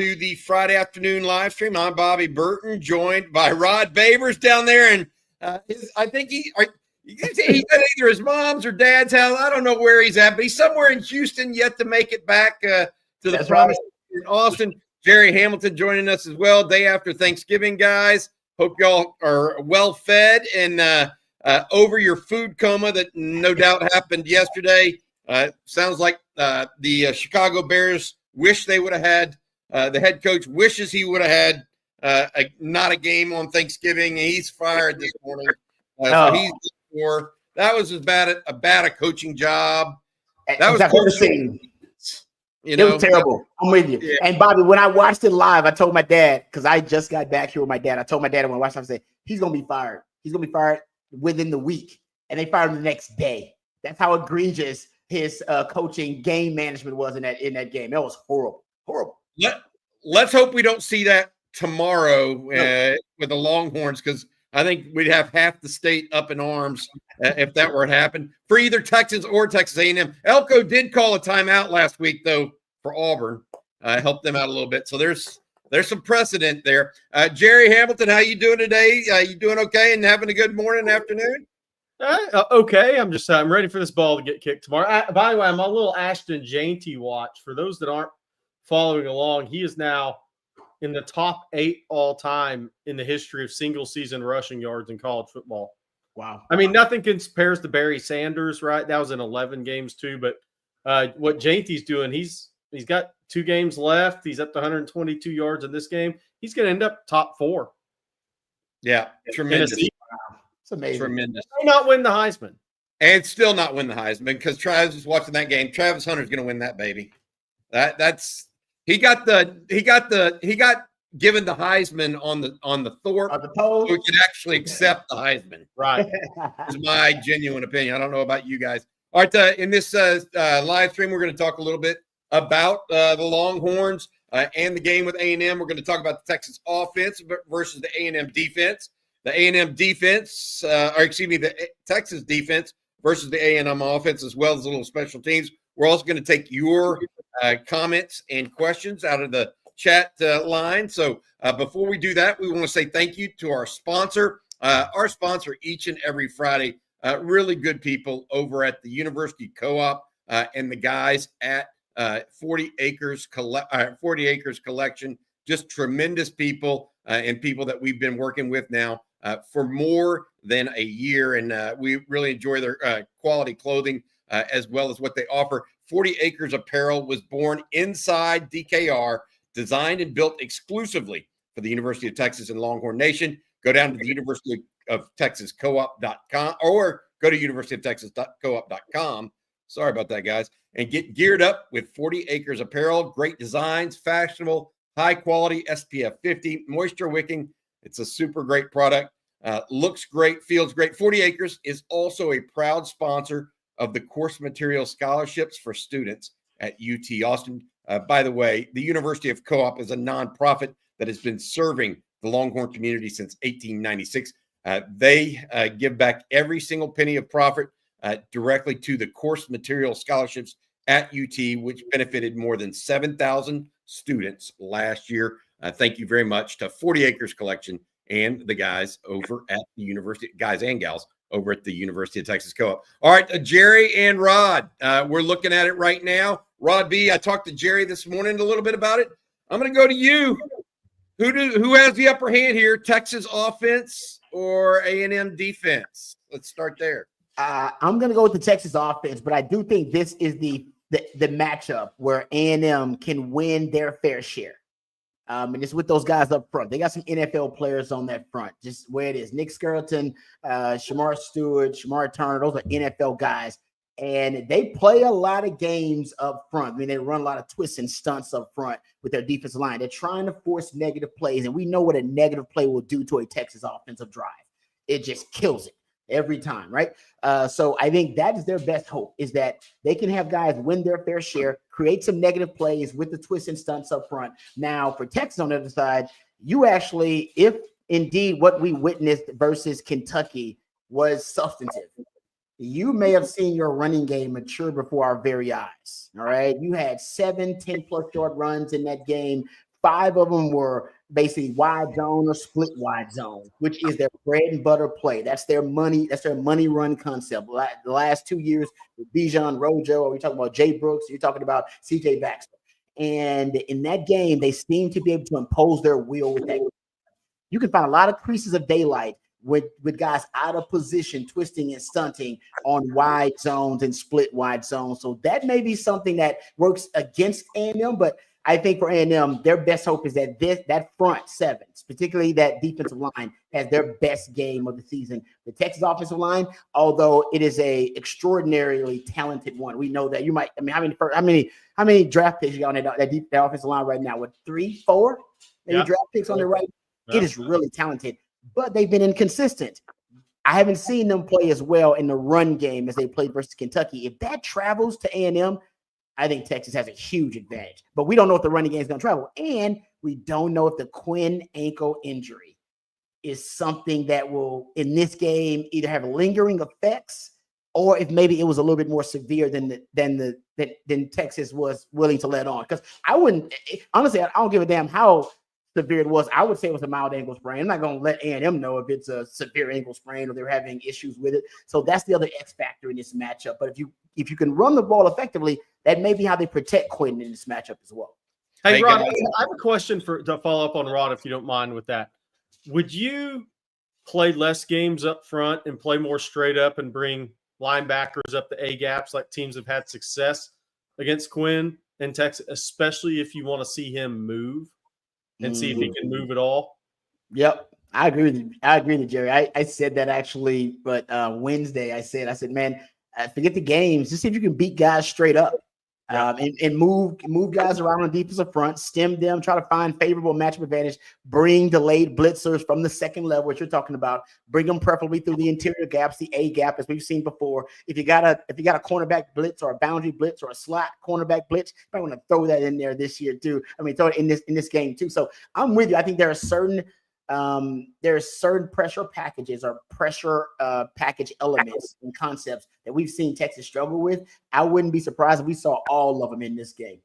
to the Friday afternoon live stream. I'm Bobby Burton, joined by Rod Babers down there, and I think he's at either his mom's or dad's house. I don't know where he's at, but he's somewhere in Houston, yet to make it back to the promised in Austin. Jerry Hamilton joining us as well, day after Thanksgiving, guys. Hope y'all are well fed and over your food coma that no doubt happened yesterday. Sounds like the Chicago Bears wish they would have had. The head coach wishes he would have had not a game on Thanksgiving. He's fired this morning. So he's for that was as bad a coaching job. That was coaching. It was terrible. I'm with you. Yeah. And Bobby, when I watched it live, I told my dad, because I just got back here with my dad. I told my dad when I watched it, I said, he's going to be fired. He's going to be fired within the week. And they fired him the next day. That's how egregious his coaching game management was in that game. That was horrible. Horrible. Let's hope we don't see that tomorrow with the Longhorns, because I think we'd have half the state up in arms if that were to happen for either Texas or Texas A&M. Elko did call a timeout last week, though, for Auburn. Helped them out a little bit. So there's some precedent there. Jerry Hamilton, how you doing today? You doing okay and having a good morning, afternoon? Okay. I'm ready for this ball to get kicked tomorrow. By the way, I'm on a little Ashton Jainty watch. For those that aren't following along, he is now in the top 8 all time in the history of single season rushing yards in college football. Wow. I mean, nothing compares to Barry Sanders, right? That was in 11 games too. But what Jainty's doing, he's got 2 games left. He's up to 122 yards in this game. He's going to end up top 4. Yeah, tremendous. Wow. It's amazing. Tremendous. May not win the Heisman. And still not win the Heisman, because Travis was watching that game. Travis Hunter's going to win that baby. He got given the Heisman on the Thorpe, so he could actually accept the Heisman. Right. Is my genuine opinion. I don't know about you guys. All right, in this live stream, we're going to talk a little bit about the Longhorns and the game with A&M. We're going to talk about the Texas offense versus the A&M defense. The A&M defense, the Texas defense versus the A&M offense, as well as the little special teams. We're also going to take your comments and questions out of the chat line. So before we do that, we want to say thank you to our sponsor each and every Friday. Really good people over at the University Co-op and the guys at 40 Acres Collection. Just tremendous people and people that we've been working with now for more than a year. And we really enjoy their quality clothing as well as what they offer. 40 Acres Apparel was born inside DKR, designed and built exclusively for the University of Texas and Longhorn Nation. Go down to the University of Texas Co-op.com or go to universityoftexas.coop.com. Sorry about that, guys. And get geared up with 40 Acres Apparel. Great designs, fashionable, high quality, SPF 50, moisture wicking. It's a super great product. Looks great, feels great. 40 Acres is also a proud sponsor of the course material scholarships for students at UT Austin. By the way, the University of Co-op is a nonprofit that has been serving the Longhorn community since 1896. They give back every single penny of profit directly to the course material scholarships at UT, which benefited more than 7,000 students last year. Thank you very much to 40 Acres Collection and the guys over at the university, guys and gals over at the University of Texas Co-op. All right, Jerry and Rod, we're looking at it right now. Rod B, I talked to Jerry this morning a little bit about it. I'm going to go to you. Who has the upper hand here, Texas offense or A&M defense? Let's start there. I'm going to go with the Texas offense, but I do think this is the matchup where A&M can win their fair share. And it's with those guys up front. They got some NFL players on that front, just where it is. Nick Skeleton, Shamar Stewart, Shamar Turner, those are NFL guys. And they play a lot of games up front. I mean, they run a lot of twists and stunts up front with their defensive line. They're trying to force negative plays, and we know what a negative play will do to a Texas offensive drive. It just kills it every time, right? So I think that is their best hope, is that they can have guys win their fair share, create some negative plays with the twists and stunts up front. Now, for Texas on the other side, you actually, if indeed what we witnessed versus Kentucky was substantive, you may have seen your running game mature before our very eyes. All right. You had 7 10-plus yard runs in that game, 5 of them were basically wide zone or split wide zone, which is their bread and butter play. That's their money. That's their money run concept. The last 2 years with Bijan Rojo, or we talking about Jay Brooks, you're talking about CJ Baxter. And in that game, they seem to be able to impose their will with that. You can find a lot of creases of daylight with guys out of position, twisting and stunting on wide zones and split wide zones. So that may be something that works against A&M, but I think for A&M, their best hope is that that front seven, particularly that defensive line, has their best game of the season. The Texas offensive line, although it is a extraordinarily talented one, we know that. You might, I mean, how many draft picks you got on that offensive line right now? What, 3, 4? Maybe draft picks on the right. It is really talented, but they've been inconsistent. I haven't seen them play as well in the run game as they played versus Kentucky. If that travels to A&M, I think Texas has a huge advantage. But we don't know if the running game is going to travel, and we don't know if the Quinn ankle injury is something that will, in this game, either have lingering effects or if maybe it was a little bit more severe than Texas was willing to let on. Because I wouldn't, honestly, I don't give a damn how severe it was. I would say it was a mild ankle sprain. I'm not going to let A&M know if it's a severe ankle sprain or they're having issues with it. So that's the other X factor in this matchup. But if you can run the ball effectively, that may be how they protect Quinn in this matchup as well. Hey, Rod, I have a question to follow up on Rod, if you don't mind with that. Would you play less games up front and play more straight up and bring linebackers up the A gaps like teams have had success against Quinn in Texas, especially if you want to see him move and see if he can move at all? Yep. I agree with you, Jerry. I said that actually, but Wednesday I said, man, forget the games. Just see if you can beat guys straight up. And move guys around on the defensive front, stem them, try to find favorable matchup advantage, bring delayed blitzers from the second level, what you're talking about, bring them preferably through the interior gaps, the A gap, as we've seen before. If you got a cornerback blitz or a boundary blitz or a slot cornerback blitz, I want to throw that in there this year too. I mean, throw it in this game too. So I'm with you. I think there are certain pressure packages or pressure package elements and concepts that we've seen Texas struggle with. I wouldn't be surprised if we saw all of them in this game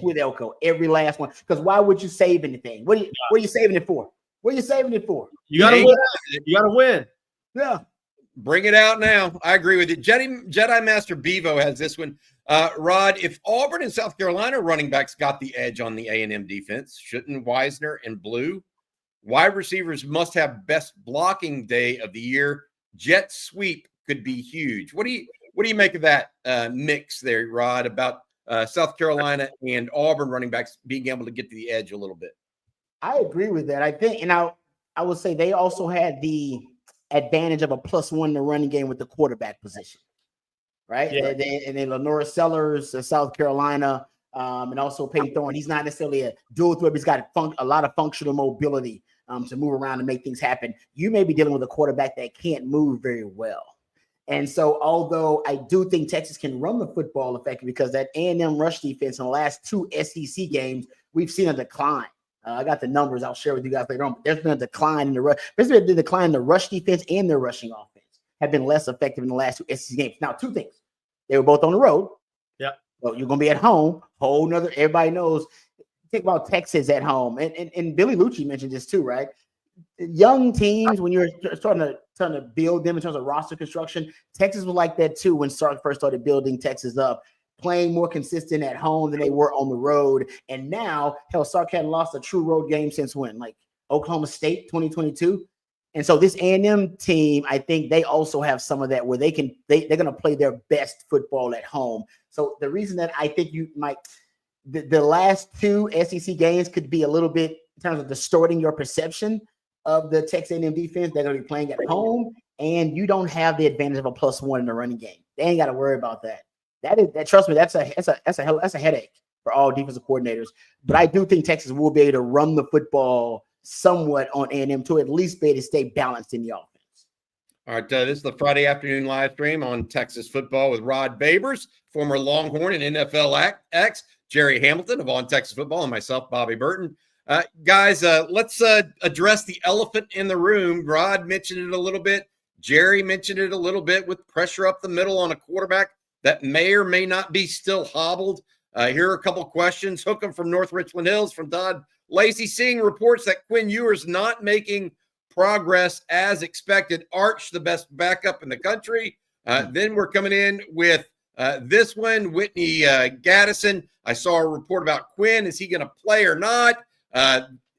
with Elko, every last one. Because why would you save anything? What are you saving it for? What are you saving it for? You got to win. You got to win. Yeah. Bring it out now. I agree with you. Jedi Master Bevo has this one. Rod, if Auburn and South Carolina running backs got the edge on the A&M defense, shouldn't Wisner and Blue? Wide receivers must have best blocking day of the year. Jet sweep could be huge. What do you make of that mix there, Rod, about South Carolina and Auburn running backs being able to get to the edge a little bit? I agree with that. I think, and I would say they also had the advantage of a +1 in the running game with the quarterback position, right? Yeah. And then Lenora Sellers, South Carolina, and also Peyton Thorne. He's not necessarily a dual threat, but he's got a lot of functional mobility to move around and make things happen. You may be dealing with a quarterback that can't move very well. And so, although I do think Texas can run the football effectively, because that A&M rush defense in the last 2 SEC games, we've seen a decline. I got the numbers I'll share with you guys later on, but there's been a decline in the rush. There's been a decline in the rush defense and their rushing offense have been less effective in the last 2 SEC games. Now, 2 things. They were both on the road. Yeah. So you're going to be at home. Whole nother, everybody knows. Think about Texas at home. And Billy Lucci mentioned this too, right? Young teams, when you're starting to build them in terms of roster construction, Texas was like that too when Sark first started building Texas up, playing more consistent at home than they were on the road. And now, hell, Sark hadn't lost a true road game since when? Like Oklahoma State 2022. And so this A&M team, I think they also have some of that where they're going to play their best football at home. So the reason that I think you might the last 2 SEC games could be a little bit in terms of distorting your perception of the Texas A&M defense. They're going to be playing at home, and you don't have the advantage of a +1 in the running game. They ain't got to worry about that. Trust me, that's a headache for all defensive coordinators. But I do think Texas will be able to run the football somewhat on A&M to at least be able to stay balanced in the offense. All right, this is the Friday afternoon live stream on Texas football with Rod Babers, former Longhorn and NFL X, Jerry Hamilton of On Texas Football, and myself, Bobby Burton. Guys, let's address the elephant in the room. Rod mentioned it a little bit. Jerry mentioned it a little bit with pressure up the middle on a quarterback that may or may not be still hobbled. Here are a couple questions. Hookem from North Richland Hills from Todd Lacey. Seeing reports that Quinn Ewers not making progress as expected. Arch, the best backup in the country. Then we're coming in with this one, Whitney Gaddison. I saw a report about Quinn. Is he going to play or not?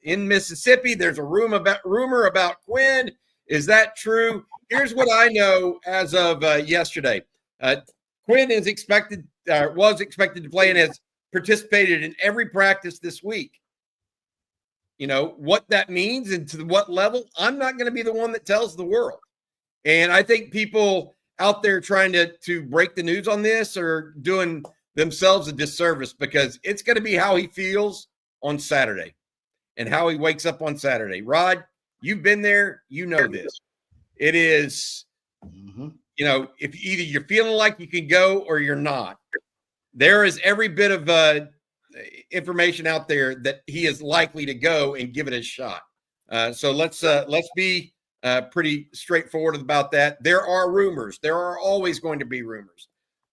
In Mississippi, there's a rumor about Quinn. Is that true? Here's what I know as of yesterday. Quinn is was expected to play and has participated in every practice this week. You know, what that means and to what level, I'm not going to be the one that tells the world. And I think people out there trying to break the news on this are doing themselves a disservice, because it's going to be how he feels on Saturday and how he wakes up on Saturday. Rod, you've been there. You know this. It is, you know, if either you're feeling like you can go or you're not. There is every bit of information out there that he is likely to go and give it a shot. So let's be pretty straightforward about that. There are rumors. There are always going to be rumors.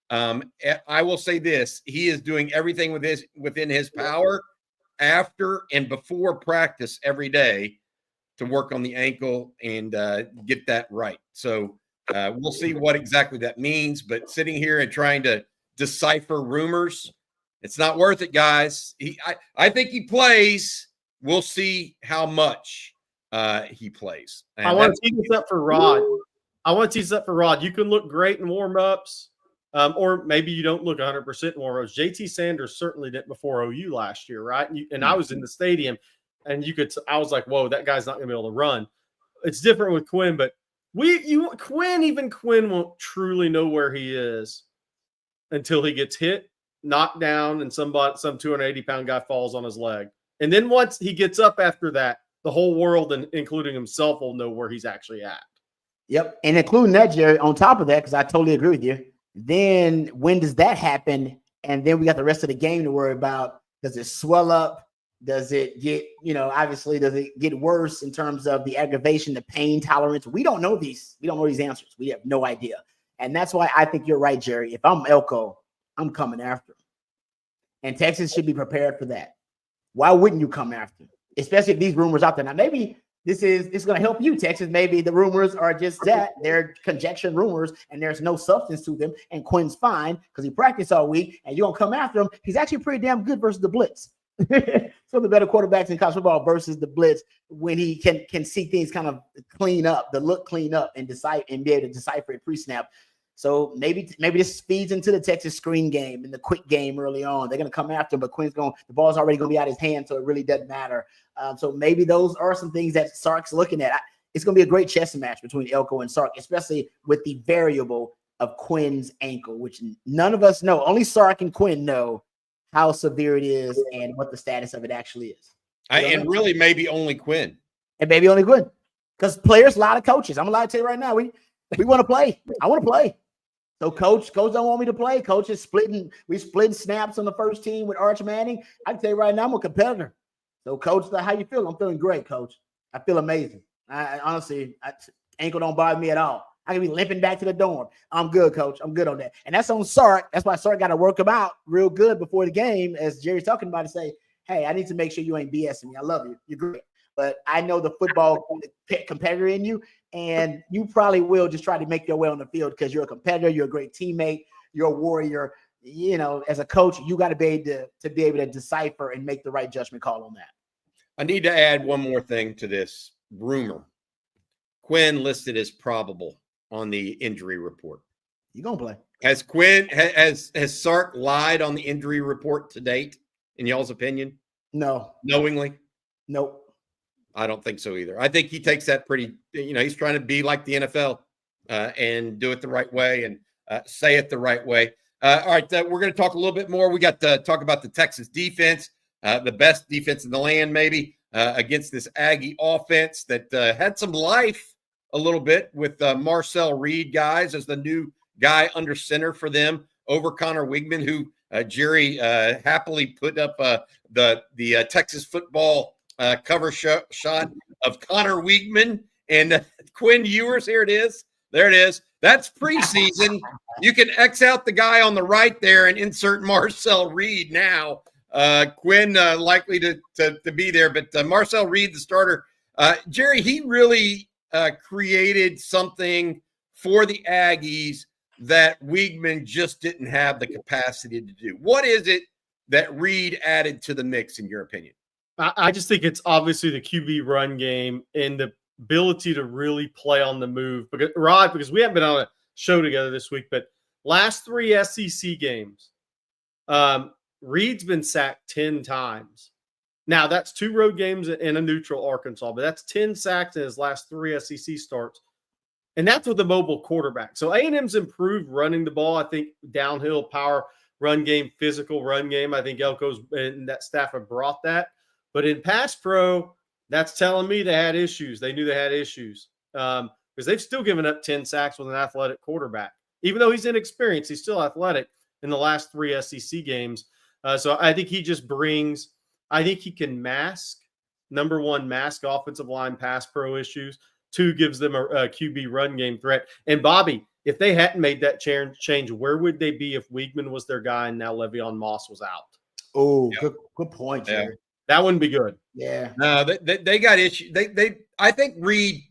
I will say this: he is doing everything within his power after and before practice every day to work on the ankle and get that right. So we'll see what exactly that means. But sitting here and trying to decipher rumors, it's not worth it, guys. I think he plays. We'll see how much he plays. And I want to tee this up for Rod. You can look great in warm-ups, or maybe you don't look 100% in warm-ups. JT Sanders certainly didn't before OU last year, right? And I was in the stadium, and I was like, whoa, that guy's not going to be able to run. It's different with Quinn, but Quinn won't truly know where he is until he gets hit, knocked down, and some 280-pound guy falls on his leg. And then once he gets up after that, the whole world, and including himself, will know where he's actually at. Yep. And including that, Jerry, on top of that, because I totally agree with you, then when does that happen? And then we got the rest of the game to worry about. Does it swell up? Does it get, obviously, does it get worse in terms of the aggravation, the pain tolerance? We don't know these. We don't know these answers. We have no idea. And that's why I think you're right, Jerry. If I'm Elko, I'm coming after him. And Texas should be prepared for that. Why wouldn't you come after him? Especially if these rumors out there. Now, maybe this is going to help you, Texas. Maybe the rumors are just that. They're conjecture rumors, and there's no substance to them. And Quinn's fine because he practiced all week, and you're going to come after him. He's actually pretty damn good versus the blitz. Some of the better quarterbacks in college football versus the blitz, when he can see things kind of clean up, the look clean up, and decide and be able to decipher it pre-snap. So maybe this feeds into the Texas screen game and the quick game early on. They're going to come after him, but the ball's already going to be out of his hand, so it really doesn't matter. So maybe those are some things that Sark's looking at. It's going to be a great chess match between Elko and Sark, especially with the variable of Quinn's ankle, which none of us know. Only Sark and Quinn know how severe it is and what the status of it actually is. And really maybe only Quinn. And maybe only Quinn. Because players, a lot of coaches. I'm allowed to tell you right now, we want to play. I want to play. So coach don't want me to play. Coach is splitting snaps on the first team with Arch Manning. I can tell you right now, I'm a competitor. So coach, how you feel? I'm feeling great, coach. I feel amazing. I honestly, ankle don't bother me at all. I can be limping back to the dorm. I'm good, coach. I'm good on that. And that's on Sark. That's why Sark got to work him out real good before the game, as Jerry's talking about, to say, hey, I need to make sure you ain't BSing me. I love you. You're great. But I know the football competitor in you, and you probably will just try to make your way on the field because you're a competitor. You're a great teammate. You're a warrior. As a coach, you got to be able to decipher and make the right judgment call on that. I need to add one more thing to this rumor. Quinn listed as probable on the injury report. You gonna play? Has Quinn has Sark lied on the injury report to date, in y'all's opinion? No. Knowingly? Nope. I don't think so either. I think he takes that pretty, he's trying to be like the NFL and do it the right way and say it the right way. All right, we're going to talk a little bit more. We got to talk about the Texas defense, the best defense in the land maybe, against this Aggie offense that had some life a little bit with Marcel Reed, guys, as the new guy under center for them over Connor Wigman, who Jerry happily put up the Texas football cover shot of Connor Wigman and Quinn Ewers. Here it is. There it is. That's preseason. You can X out the guy on the right there and insert Marcel Reed now. Quinn likely to be there, but Marcel Reed, the starter. Jerry, he really created something for the Aggies that Weigman just didn't have the capacity to do. What is it that Reed added to the mix, in your opinion? I just think it's obviously the QB run game and the ability to really play on the move. Because Rod, because we haven't been on a show together this week, but last 3 SEC games, Reed's been sacked 10 times. Now, that's 2 road games in a neutral Arkansas, but that's 10 sacks in his last 3 SEC starts. And that's with a mobile quarterback. So A&M's improved running the ball. I think downhill power run game, physical run game. I think Elko's and that staff have brought that. But in pass pro, that's telling me they had issues. They knew they had issues because they've still given up 10 sacks with an athletic quarterback. Even though he's inexperienced, he's still athletic in the last 3 SEC games. So I think he just brings – I think he can mask, number one, mask offensive line pass pro issues. 2, gives them a QB run game threat. And, Bobby, if they hadn't made that change, where would they be if Weigman was their guy and now Le'Veon Moss was out? Oh, yeah. Good point, Jerry. Yeah. That wouldn't be good. Yeah. No, they got issues. I think Reed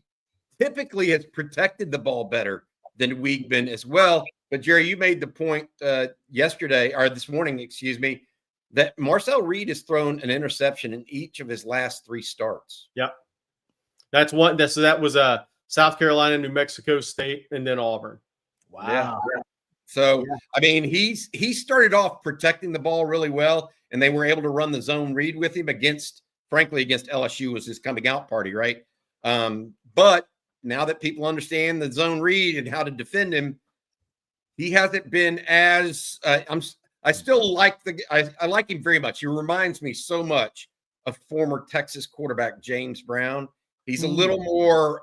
typically has protected the ball better than Weigman as well. But Jerry, you made the point yesterday or this morning, excuse me, that Marcel Reed has thrown an interception in each of his last 3 starts. Yep. That's one. So that was South Carolina, New Mexico State, and then Auburn. Wow. Yeah. So, I mean, he started off protecting the ball really well, and they were able to run the zone read with him against LSU was his coming out party, right? But now that people understand the zone read and how to defend him, he hasn't been as I still like I like him very much. He reminds me so much of former Texas quarterback James Brown. He's a little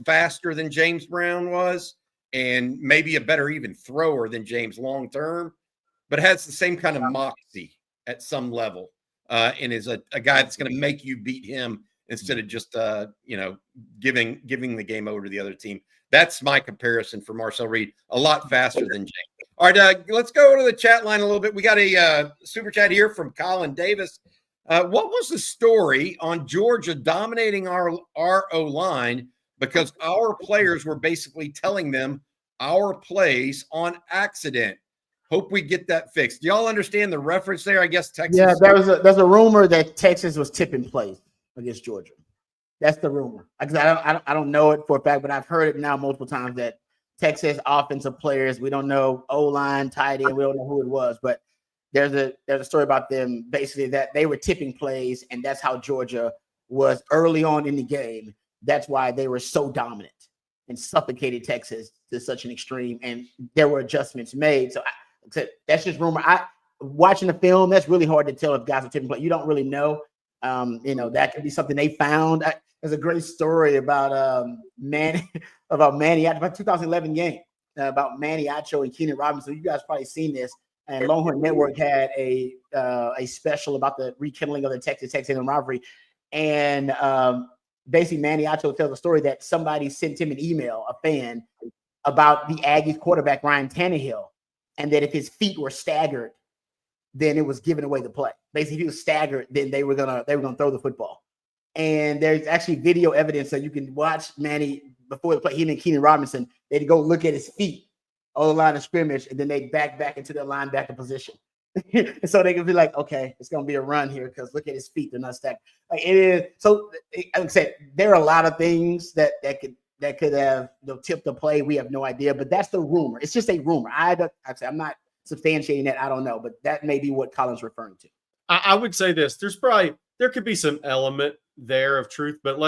faster than James Brown was, and maybe a better even thrower than James long term, but has the same kind of moxie at some level, and is a guy that's going to make you beat him instead of just giving the game over to the other team. That's my comparison for Marcel Reed. A lot faster than James. All right, let's go to the chat line a little bit. We got a super chat here from Colin Davis. What was the story on Georgia dominating our O-line because our players were basically telling them our plays on accident? Hope we get that fixed. Do y'all understand the reference there? I guess Texas. Yeah, there's a rumor that Texas was tipping plays against Georgia. That's the rumor. I don't know it for a fact, but I've heard it now multiple times that Texas offensive players, we don't know O-line, tight end, we don't know who it was, but there's a story about them basically that they were tipping plays, and that's how Georgia was early on in the game. That's why they were so dominant and suffocated Texas to such an extreme, and there were adjustments made. So that's just rumor. Watching the film, that's really hard to tell if guys are tipping plays. You don't really know. That could be something they found. There's a great story about Manny about 2011 game about Manny Acho and Keenan Robinson. You guys probably seen this. And Longhorn Network had a special about the rekindling of the Texas A&M rivalry, and basically Manny Acho tells a story that somebody sent him an email, a fan, about the Aggies quarterback Ryan Tannehill, and that if his feet were staggered, then it was giving away the play. Basically, if he was staggered, then they were gonna throw the football. And there's actually video evidence, so you can watch Manny before the play. Him and Keenan Robinson, they'd go look at his feet on the line of scrimmage, and then they back into their linebacker position. And so they can be like, okay, it's gonna be a run here because look at his feet; they're not stacked. Like it is. So, like I said, there are a lot of things that could have tipped the play. We have no idea, but that's the rumor. It's just a rumor. I'm not substantiating that. I don't know, but that may be what Colin's referring to. I would say this: there could be some element there of truth, but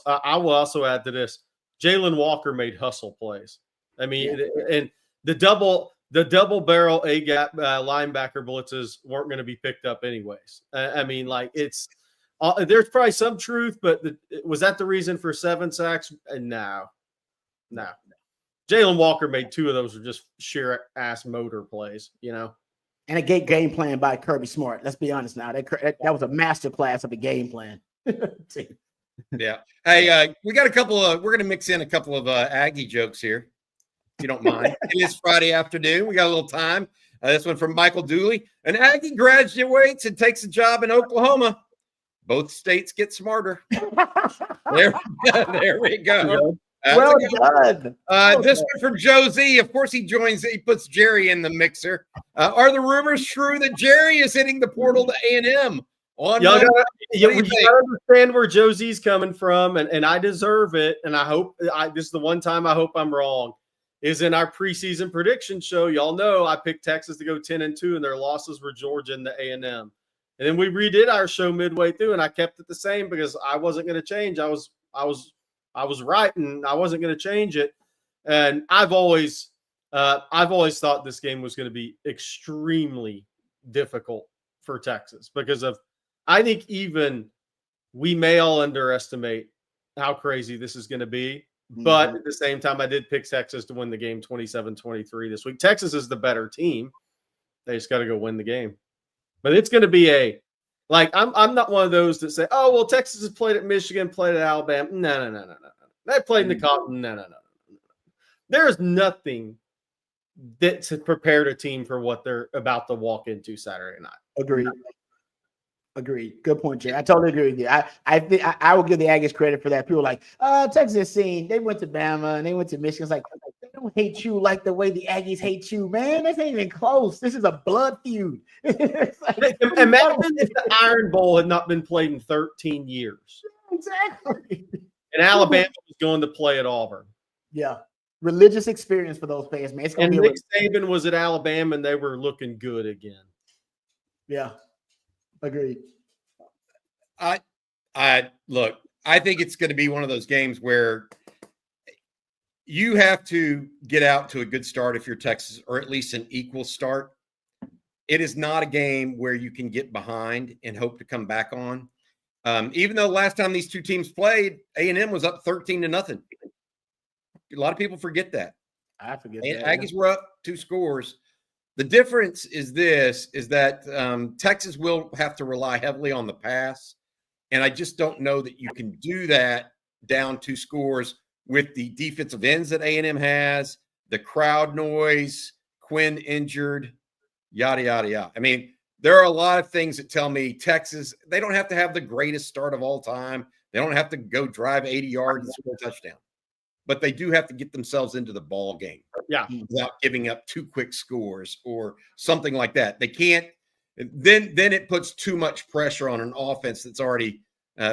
I will also add to this: Jalen Walker made hustle plays. I mean, and the double barrel A gap linebacker blitzes weren't going to be picked up anyways. I mean, like it's there's probably some truth, but was that the reason for 7 sacks? No. Jalen Walker made 2 of those were just sheer ass motor plays, And a great game plan by Kirby Smart. Let's be honest now. That was a masterclass of a game plan. Yeah. Hey, we got we're going to mix in a couple of Aggie jokes here. you don't mind. It is Friday afternoon. We got a little time. This one from Michael Dooley. An Aggie graduates and takes a job in Oklahoma. Both states get smarter. There we go. Well done. This one from Joe Z. Of course, he puts Jerry in the mixer. Are the rumors true that Jerry is hitting the portal to A&M? You gotta understand where Joe Z's coming from, and I deserve it. And I hope this is the one time I hope I'm wrong. Is in our preseason prediction show. Y'all know I picked Texas to go 10-2, and their losses were Georgia and the A&M. And then we redid our show midway through, and I kept it the same because I wasn't going to change. I was right, and I wasn't going to change it. And I've always thought this game was going to be extremely difficult for Texas because of, I think even we may all underestimate how crazy this is going to be. But at the same time, I did pick Texas to win the game 27-23 this week. Texas is the better team. They just got to go win the game. But it's going to be I'm not one of those that say, oh, well, Texas has played at Michigan, played at Alabama. No. They played in the Cotton. No. There is nothing that prepared a team for what they're about to walk into Saturday night. Agreed. Good point, Jay. I totally agree with you. I think I will give the Aggies credit for that. People are like, Texas they went to Bama and they went to Michigan. It's like, they don't hate you like the way the Aggies hate you, man. This ain't even close. This is a blood feud. Imagine if the Iron Bowl had not been played in 13 years. Exactly. And Alabama was going to play at Auburn. Yeah. Religious experience for those fans, man. And Nick Saban was at Alabama and they were looking good again. Yeah. Agreed. I look, I think it's going to be one of those games where you have to get out to a good start if you're Texas, or at least an equal start. It is not a game where you can get behind and hope to come back on. Even though last time these two teams played, A&M was up 13-0. A lot of people forget that. I forget that. Aggies were up 2 scores. The difference is that Texas will have to rely heavily on the pass. And I just don't know that you can do that down 2 scores with the defensive ends that A&M has, the crowd noise, Quinn injured, yada, yada, yada. I mean, there are a lot of things that tell me Texas, they don't have to have the greatest start of all time. They don't have to go drive 80 yards and score a touchdown. But they do have to get themselves into the ball game. Yeah. Without giving up 2 quick scores or something like that. They can't. Then it puts too much pressure on an offense that's already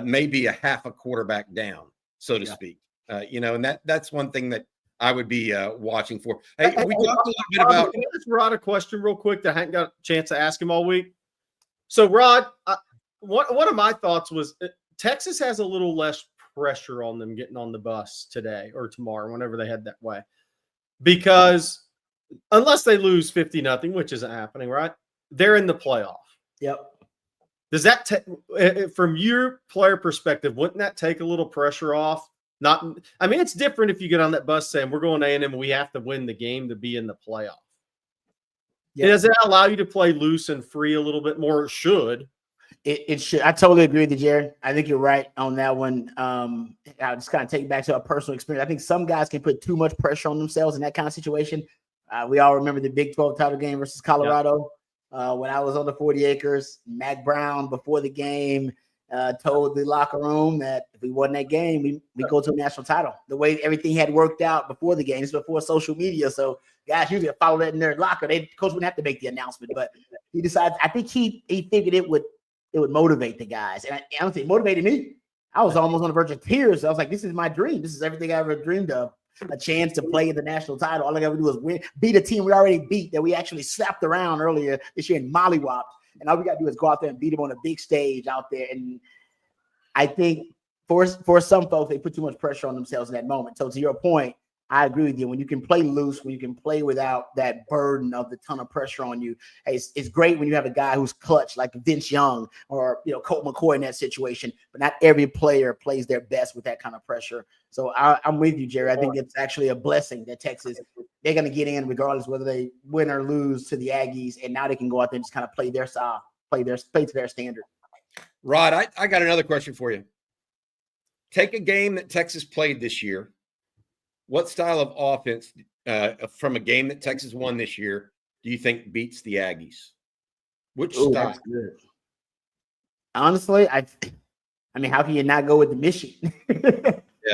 maybe a half a quarterback down, so to speak. And that's one thing that I would be watching for. Hey, we talked a little bit about. Can I ask Rod a question real quick that I hadn't got a chance to ask him all week? So, Rod, one of my thoughts was Texas has a little less pressure on them getting on the bus today or tomorrow, whenever they head that way, because unless they lose 50-0, which isn't happening, right? They're in the playoff. Yep. Does that, from your player perspective, wouldn't that take a little pressure off? It's different if you get on that bus saying we're going to A&M and we have to win the game to be in the playoff. Yep. Does that allow you to play loose and free a little bit more? It should. It should. I totally agree with you, Jerry. I think you're right on that one. I'll just kind of take it back to a personal experience. I think some guys can put too much pressure on themselves in that kind of situation. We all remember the Big 12 title game versus Colorado. When I was on the 40 acres, Mac Brown, before the game, told the locker room that if we won that game, we go to a national title. The way everything had worked out before the game, it's before social media. So guys usually follow that in their locker. Coach wouldn't have to make the announcement, but he decided. I think he figured it would motivate the guys, and I don't think it motivated me. I was almost on the verge of tears. I was like, "This is my dream. This is everything I ever dreamed of. A chance to play in the national title. All I got to do is win, beat a team we already beat that we actually slapped around earlier this year and mollywopped. And all we got to do is go out there and beat them on a big stage out there." And I think for some folks, they put too much pressure on themselves in that moment. So to your point, I agree with you. When you can play loose, when you can play without that burden of the ton of pressure on you, it's great when you have a guy who's clutch like Vince Young or Colt McCoy in that situation. But not every player plays their best with that kind of pressure. So I'm with you, Jerry. I think it's actually a blessing that Texas, they're going to get in regardless whether they win or lose to the Aggies, and now they can go out there and just kind of play their style, play to their standard. Rod, I got another question for you. Take a game that Texas played this year. What style of offense from a game that Texas won this year do you think beats the Aggies? Which Ooh, style? that's good. Honestly, I mean, how can you not go with the Michigan?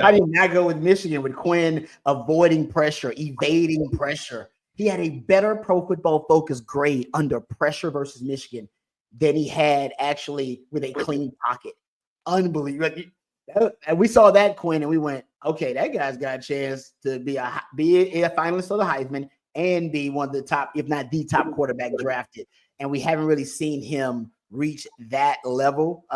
How do you not go with Michigan with Quinn avoiding pressure, evading pressure? He had a better Pro Football Focus grade under pressure versus Michigan than he had actually with a clean pocket. Unbelievable. And we saw that, Quinn, and we went, okay, that guy's got a chance to be a finalist for the Heisman and be one of the top, if not the top quarterback drafted. And we haven't really seen him reach that level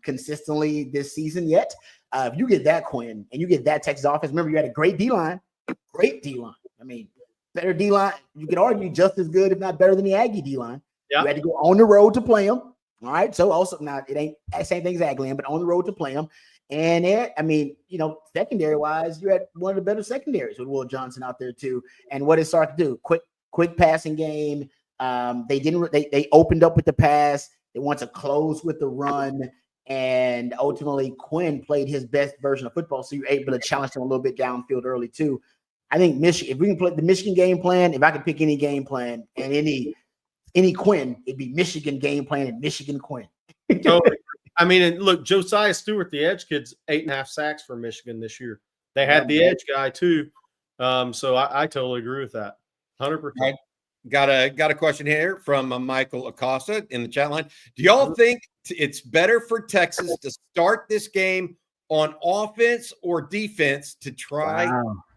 consistently this season yet. If you get that, Quinn, and you get that Texas offense, remember you had a great D-line. I mean, better D-line. You could argue just as good, if not better than the Aggie D-line. Yeah. You had to go on the road to play them. All right. So also, now it ain't the same thing as Aggie, but on the road to play them. And secondary wise, you had one of the better secondaries with Will Johnson out there too. And what it started to do, quick passing game. They opened up with the pass. They want to close with the run. And ultimately, Quinn played his best version of football. So you're able to challenge him a little bit downfield early too. I think Michigan, if we can play the Michigan game plan, if I could pick any game plan and any Quinn, it'd be Michigan game plan and Michigan Quinn. Totally. I mean, and look, Josiah Stewart, the edge kid's 8.5 sacks for Michigan this year. They had the edge guy too. So I totally agree with that. 100%. Right. Got a question here from Michael Acosta in the chat line. Do y'all think it's better for Texas to start this game on offense or defense to try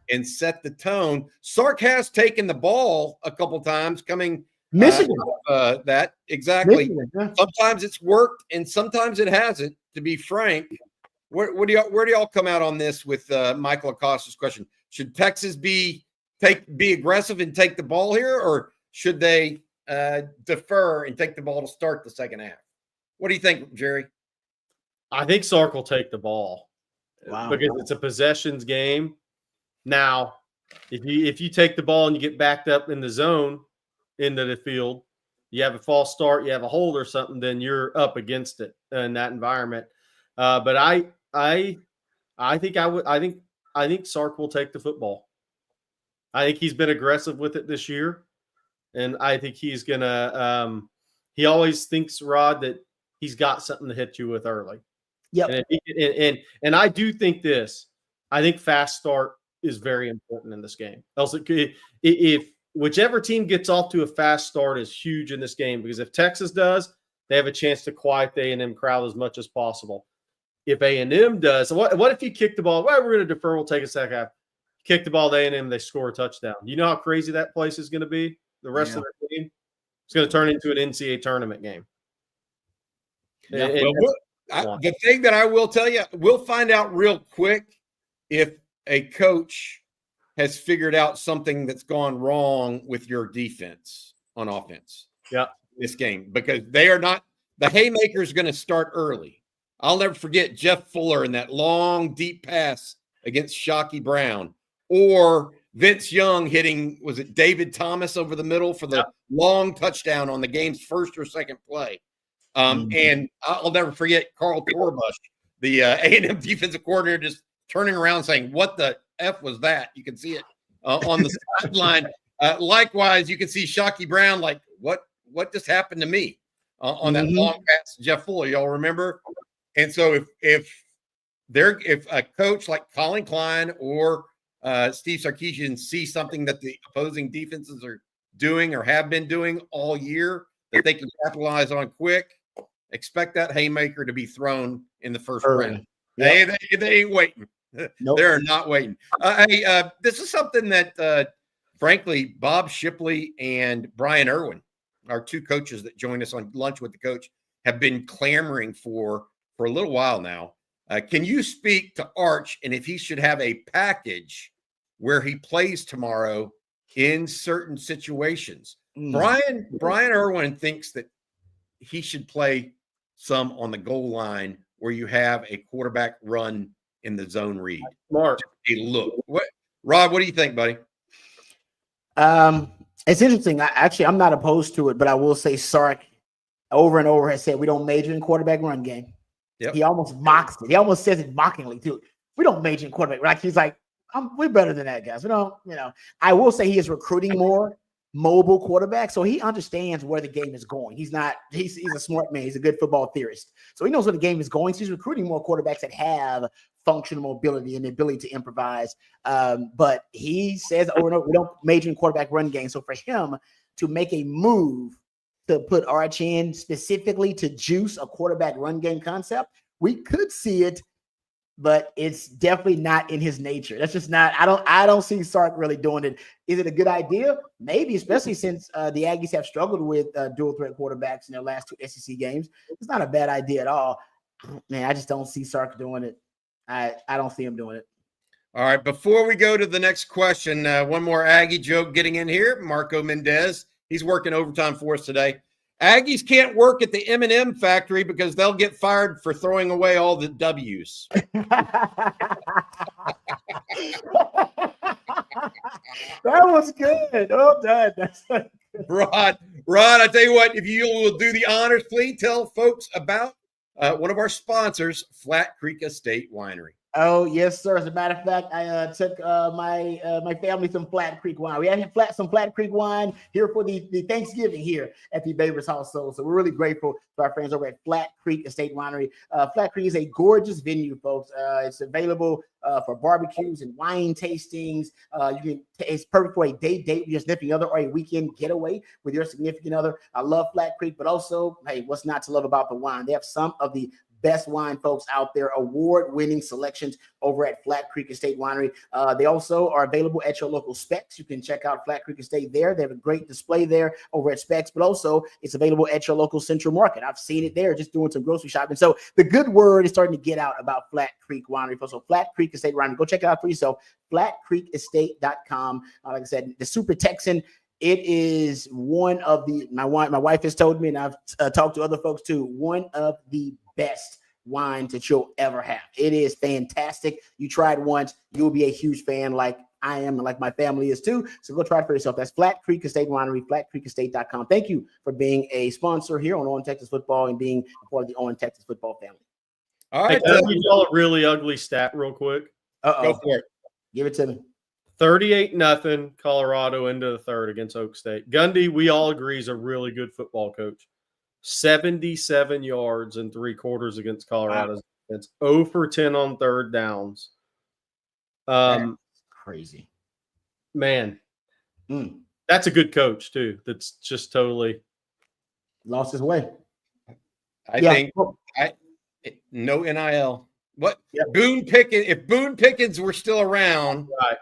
and set the tone? Sark has taken the ball a couple times coming Michigan. That exactly. Michigan, yeah. Sometimes it's worked and sometimes it hasn't, to be frank. Where do y'all come out on this with Michael Acosta's question? Should Texas be aggressive and take the ball here, or should they defer and take the ball to start the second half? What do you think, Jerry? I think Sark will take the ball because it's a possessions game. Now, if you take the ball and you get backed up in the zone into the field, you have a false start, you have a hold or something, then you're up against it in that environment. But I think Sark will take the football. I think he's been aggressive with it this year. And I think he's going to he always thinks, Rod, that he's got something to hit you with early. Yep. And I do think this. I think fast start is very important in this game. Else, if whichever team gets off to a fast start is huge in this game, because if Texas does, they have a chance to quiet the A&M crowd as much as possible. If A&M does, what if you kick the ball? Well, we're going to defer. We'll take a second half. Kick the ball to A&M, they score a touchdown. You know how crazy that place is going to be? The rest of the game, it's going to turn into an NCAA tournament game. Yeah. The thing that I will tell you, we'll find out real quick if a coach has figured out something that's gone wrong with your defense on offense. Yeah, this game, because they are not. The haymaker is going to start early. I'll never forget Jeff Fuller in that long, deep pass against Shockey Brown, or Vince Young hitting, was it David Thomas over the middle for the long touchdown on the game's first or second play. And I'll never forget Carl Torbush, the A&M defensive coordinator, just turning around saying, "What the F was that?" You can see it on the sideline. Likewise, you can see Shockey Brown like, what just happened to me on that long pass to Jeff Fuller? Y'all remember? And so if a coach like Colin Klein or Steve Sarkisian see something that the opposing defenses are doing or have been doing all year that they can capitalize on quick, expect that haymaker to be thrown in the first round. Yep. They ain't waiting. Nope. They're not waiting. This is something that, frankly, Bob Shipley and Brian Irwin, our two coaches that joined us on Lunch with the Coach, have been clamoring for a little while now. Can you speak to Arch and if he should have a package where he plays tomorrow in certain situations? Brian Irwin thinks that he should play some on the goal line where you have a quarterback run in the zone read. Smart. Rod, what do you think, buddy? It's interesting. I'm not opposed to it, but I will say Sark over and over has said we don't major in quarterback run game. Yep. He almost mocks it. He almost says it mockingly too. We don't major in quarterback. Right? He's like, we're better than that, guys. We don't, I will say he is recruiting more mobile quarterbacks, so he understands where the game is going. He's a smart man. He's a good football theorist. So he knows where the game is going. So he's recruiting more quarterbacks that have functional mobility and the ability to improvise. But he says over and over, we don't major in quarterback run game. So for him to make a move to put Arch in specifically to juice a quarterback run game concept, we could see it, but it's definitely not in his nature. That's just not. I don't see Sark really doing it. Is it a good idea? Maybe, especially since the Aggies have struggled with dual threat quarterbacks in their last 2 SEC games. It's not a bad idea at all. Man, I just don't see Sark doing it. I don't see him doing it. All right. Before we go to the next question, one more Aggie joke getting in here. Marco Mendez, he's working overtime for us today. Aggies can't work at the M&M factory because they'll get fired for throwing away all the W's. That was good. Well done. Rod, I tell you what, if you will do the honors, please tell folks about one of our sponsors, Flat Creek Estate Winery. Oh, yes, sir. As a matter of fact, I took my family some Flat Creek wine. We had some Flat Creek wine here for the Thanksgiving here at the Babers household. So we're really grateful to our friends over at Flat Creek Estate Winery. Flat Creek is a gorgeous venue, folks. It's available for barbecues and wine tastings. It's perfect for a date with your significant other or a weekend getaway with your significant other. I love Flat Creek, but also, hey, what's not to love about the wine? They have some of the best wine folks out there, award-winning selections over at Flat Creek Estate Winery. They also are available at your local Specs. You can check out Flat Creek Estate there. They have a great display there over at Specs, but also it's available at your local Central Market. I've seen it there just doing some grocery shopping. So the good word is starting to get out about Flat Creek Winery. So Flat Creek Estate Winery, go check it out for yourself, flatcreekestate.com. Like I said, the Super Texan, it is one of the, my wife has told me, and I've talked to other folks too, one of the best wines that you'll ever have. It is fantastic. You try it once, you'll be a huge fan like I am and like my family is too. So go try it for yourself. That's Flat Creek Estate Winery, flatcreekestate.com. Thank you for being a sponsor here on On Texas Football and being a part of the On Texas Football family. All right. Hey, can I give y'all a really ugly stat real quick? Go for it. Give it to me. 38-0 Colorado into the third against Oak State. Gundy, we all agree, is a really good football coach. 77 yards in 3 quarters against Colorado. It's 0 for 10 on third downs. That's crazy. Man, that's a good coach too. That's just totally lost his way. I think no NIL. What? Yep. If Boone Pickens were still around, right,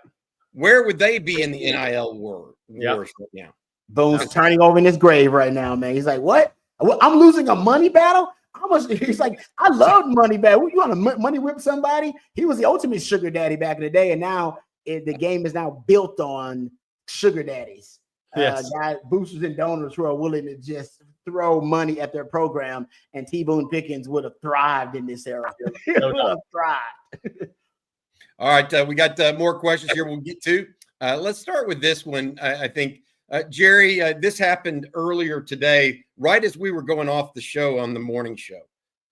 where would they be in the NIL wars right now? Boone's turning over in his grave right now, man. He's like, what? I'm losing a money battle? How much? He's like, I love money battle. You want to money whip somebody? He was the ultimate sugar daddy back in the day, and now the game is now built on sugar daddies. Yes. Guys, boosters and donors who are willing to just throw money at their program, and T. Boone Pickens would have thrived in this era. He would have thrived. All right, we got more questions here we'll get to. Let's start with this one. I think, Jerry, this happened earlier today, right as we were going off the show on the morning show.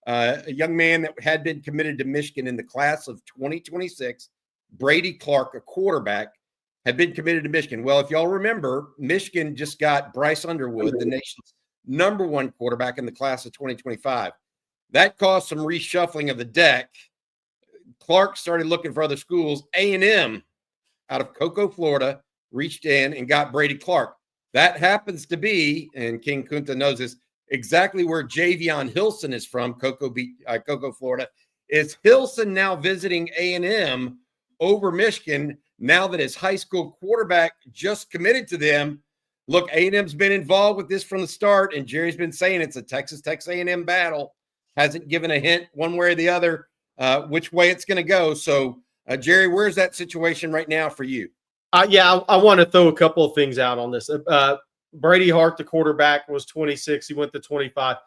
A young man that had been committed to Michigan in the class of 2026, Brady Clark, a quarterback, had been committed to Michigan. Well, if y'all remember, Michigan just got Bryce Underwood, the nation's #1 quarterback in the class of 2025. That caused some reshuffling of the deck. Clark started looking for other schools. A&M out of Cocoa, Florida, reached in and got Brady Clark. That happens to be, and King Kunta knows this, exactly where Javion Hilson is from, Cocoa, Florida. Is Hilson now visiting A&M over Michigan now that his high school quarterback just committed to them? Look, A&M's been involved with this from the start, and Jerry's been saying it's a Texas A&M battle. Hasn't given a hint one way or the other which way it's going to go. So, Jerry, where's that situation right now for you? I want to throw a couple of things out on this. Brady Hart, the quarterback, was 26. He went to 25.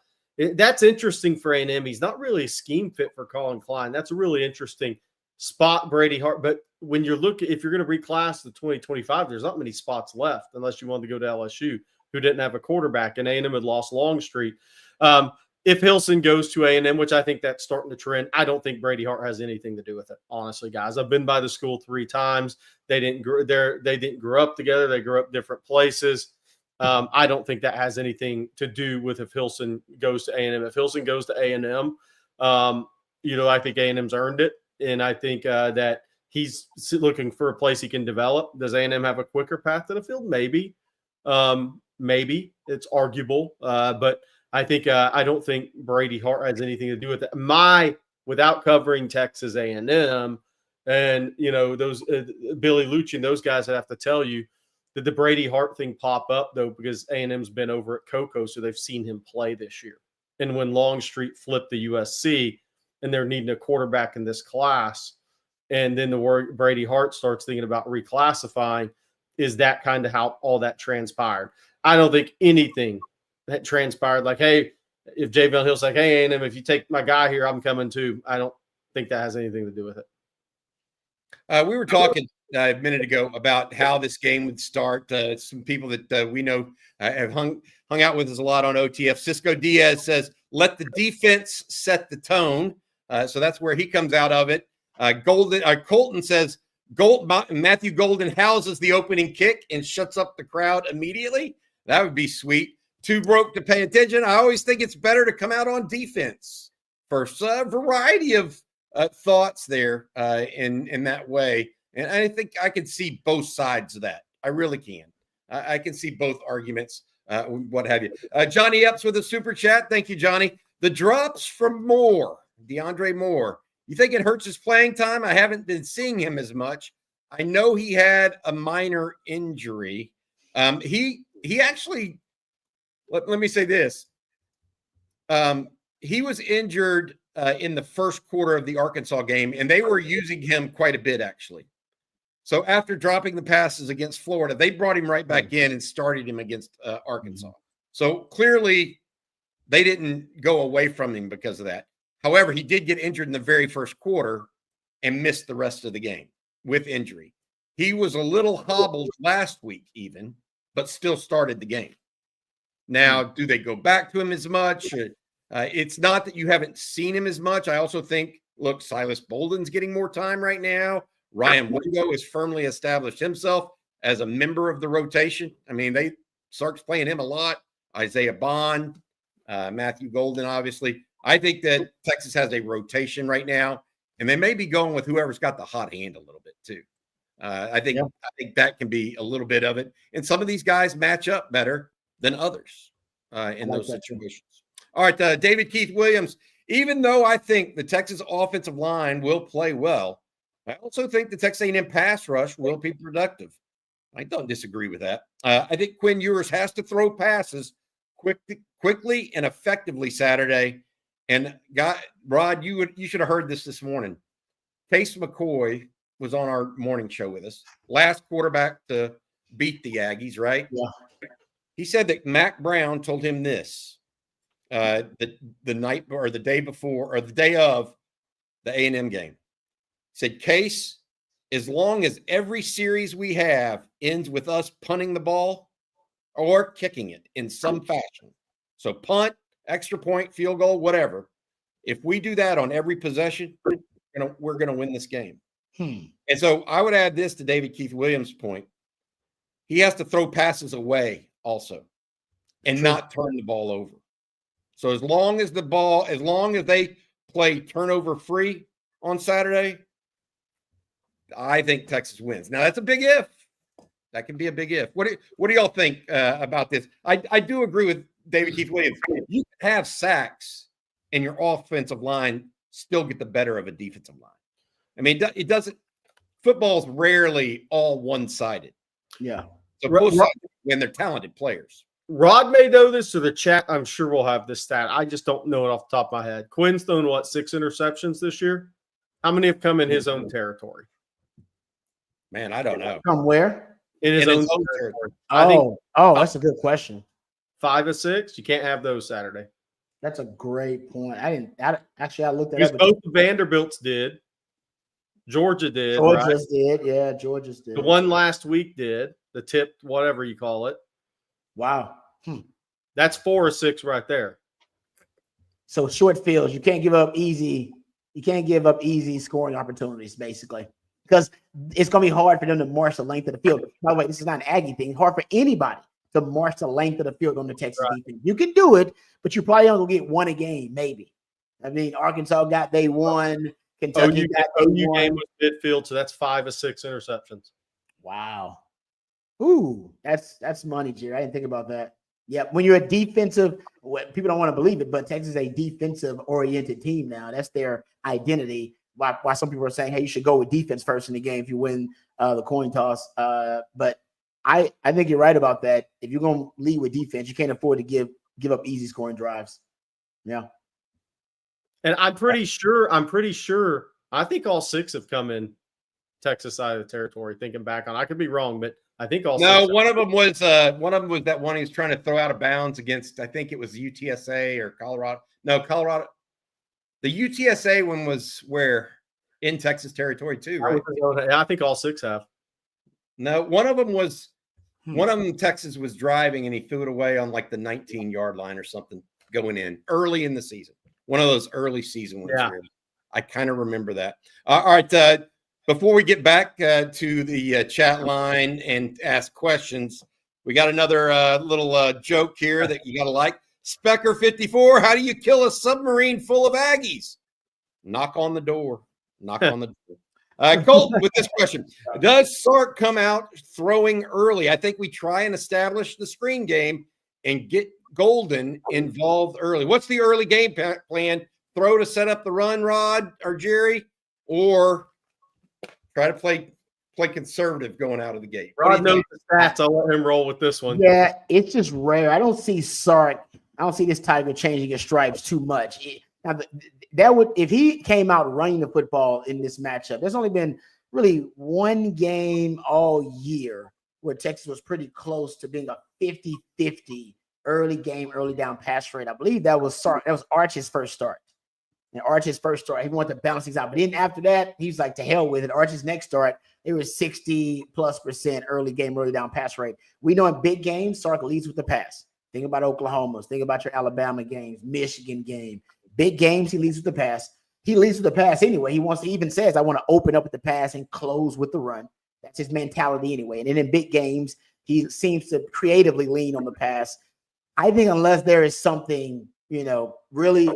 That's interesting for A&M. He's not really a scheme fit for Colin Klein. That's a really interesting spot, Brady Hart. But when you're looking, if you're going to reclass the 2025, there's not many spots left unless you wanted to go to LSU, who didn't have a quarterback, and A&M had lost Longstreet. if Hilson goes to A&M, which I think that's starting to trend, I don't think Brady Hart has anything to do with it. Honestly, guys, I've been by the school 3 times. They didn't grow up together. They grew up different places. I don't think that has anything to do with if Hilson goes to A&M. If Hilson goes to A&M, I think A&M's earned it, and I think that he's looking for a place he can develop. Does A&M have a quicker path to the field? Maybe. Maybe. It's arguable, but I think I don't think Brady Hart has anything to do with it. Without covering Texas A&M and those Billy Lucci and those guys, I have to tell you, did the Brady Hart thing pop up though? Because A&M's been over at Cocoa, so they've seen him play this year. And when Longstreet flipped the USC, and they're needing a quarterback in this class, and then the word Brady Hart starts thinking about reclassifying, is that kind of how all that transpired? I don't think anything that transpired like, hey, if Jayvon Hill's like, hey, A&M, if you take my guy here, I'm coming too. I don't think that has anything to do with it. We were talking a minute ago about how this game would start. Some people that we know have hung out with us a lot on OTF. Cisco Diaz says, let the defense set the tone. So that's where he comes out of it. Colton says, Matthew Golden houses the opening kick and shuts up the crowd immediately. That would be sweet. Too broke to pay attention. I always think it's better to come out on defense. For a variety of thoughts there in that way. And I think I can see both sides of that. I really can. I can see both arguments, what have you. Johnny Epps with a super chat. Thank you, Johnny. The drops from Moore, DeAndre Moore. You think it hurts his playing time? I haven't been seeing him as much. I know he had a minor injury. He actually, let me say this. He was injured in the first quarter of the Arkansas game, and they were using him quite a bit, actually. So after dropping the passes against Florida, they brought him right back in and started him against Arkansas. So clearly they didn't go away from him because of that. However, he did get injured in the very first quarter and missed the rest of the game with injury. He was a little hobbled last week even, but still started the game. Now, do they go back to him as much? It's not that you haven't seen him as much. I also think, look, Silas Bolden's getting more time right now. Ryan Wingo has firmly established himself as a member of the rotation. I mean, Sark's playing him a lot. Isaiah Bond, Matthew Golden, obviously. I think that Texas has a rotation right now, and they may be going with whoever's got the hot hand a little bit too. I think that can be a little bit of it. And some of these guys match up better than others in those situations. All right, David Keith Williams. Even though I think the Texas offensive line will play well, I also think the Texas A&M pass rush will be productive. I don't disagree with that. I think Quinn Ewers has to throw passes quickly and effectively Saturday. And Rod, you should have heard this morning. Case McCoy was on our morning show with us. Last quarterback to beat the Aggies, right? Yeah. He said that Mac Brown told him this the night or the day before or the day of the A&M game. He said, Case, as long as every series we have ends with us punting the ball or kicking it in some fashion. So punt, extra point, field goal, whatever. If we do that on every possession, we're going to win this game. And so I would add this to David Keith Williams' point. He has to throw passes away also and not turn the ball over. So as long as they play turnover free on Saturday, I think Texas wins. Now that's a big if. That can be a big if. What do y'all think about this? I do agree with David Keith Williams. You can have sacks and your offensive line still get the better of a defensive line. I mean, it doesn't. Football's rarely all one-sided. Yeah. So both sides when they're talented players. Rod may know this, or the chat, I'm sure we'll have this stat. I just don't know it off the top of my head. Quinn's thrown, 6 interceptions this year? How many have come in his own territory? Man, I don't know. From where? In his own territory. That's a good question. 5 of 6. You can't have those Saturday. That's a great point. I looked at it. Both the Vanderbilts did. Georgia did. Georgia's did. Yeah, Georgia's did. The one last week did. The tipped, whatever you call it. Wow. That's 4 or 6 right there. So short fields, you can't give up easy. You can't give up easy scoring opportunities, basically, because it's going to be hard for them to march the length of the field. By the way, this is not an Aggie thing. It's hard for anybody to march the length of the field on the Texas defense. You can do it, but you probably only get one a game, maybe. I mean, Arkansas got they won. Kentucky got they won. Game with midfield, so that's 5 of 6 interceptions. Wow. Ooh, that's money, Jerry. I didn't think about that. Yeah, when you're a defensive, people don't want to believe it, but Texas is a defensive-oriented team now. That's their identity. Why some people are saying, hey, you should go with defense first in the game if you win the coin toss. But I think you're right about that. If you're going to lead with defense, you can't afford to give up easy scoring drives. Yeah. And I'm pretty sure, I think all 6 have come in Texas side of the territory, thinking back on. I could be wrong, but I think all 6. No, one of them was that one he was trying to throw out of bounds against, I think it was UTSA or Colorado. No, Colorado. The UTSA one was where? In Texas territory too, right? I think all 6 have. No, one of them was one of them Texas was driving and he threw it away on like the 19-yard line or something going in early in the season. One of those early season ones. Yeah. I kind of remember that. All right. Before we get back to the chat line and ask questions, we got another little joke here that you got to like. Specker 54, how do you kill a submarine full of Aggies? Knock on the door. Knock on the door. Colt, with this question, does Sark come out throwing early? I think we try and establish the screen game and get Golden involved early. What's the early game plan? Throw to set up the run, Rod or Jerry, or try to play conservative going out of the gate? Rod knows the stats. I'll let him roll with this one. Yeah, it's just rare. I don't see Sark. I don't see this Tiger changing his stripes too much. That would, if he came out running the football in this matchup, there's only been really one game all year where Texas was pretty close to being a 50-50 early game, early down pass rate. I believe that was Sark. That was Arch's first start. And Arch's first start, he wanted to bounce things out. But then after that, he's like, to hell with it. Arch's next start, it was 60+% early game, early down pass rate. We know in big games, Sark leads with the pass. Think about Oklahoma's. Think about your Alabama games, Michigan game. Big games, he leads with the pass. He leads with the pass anyway. He even says, I want to open up with the pass and close with the run. That's his mentality anyway. And then in big games, he seems to creatively lean on the pass. I think unless there is something, really,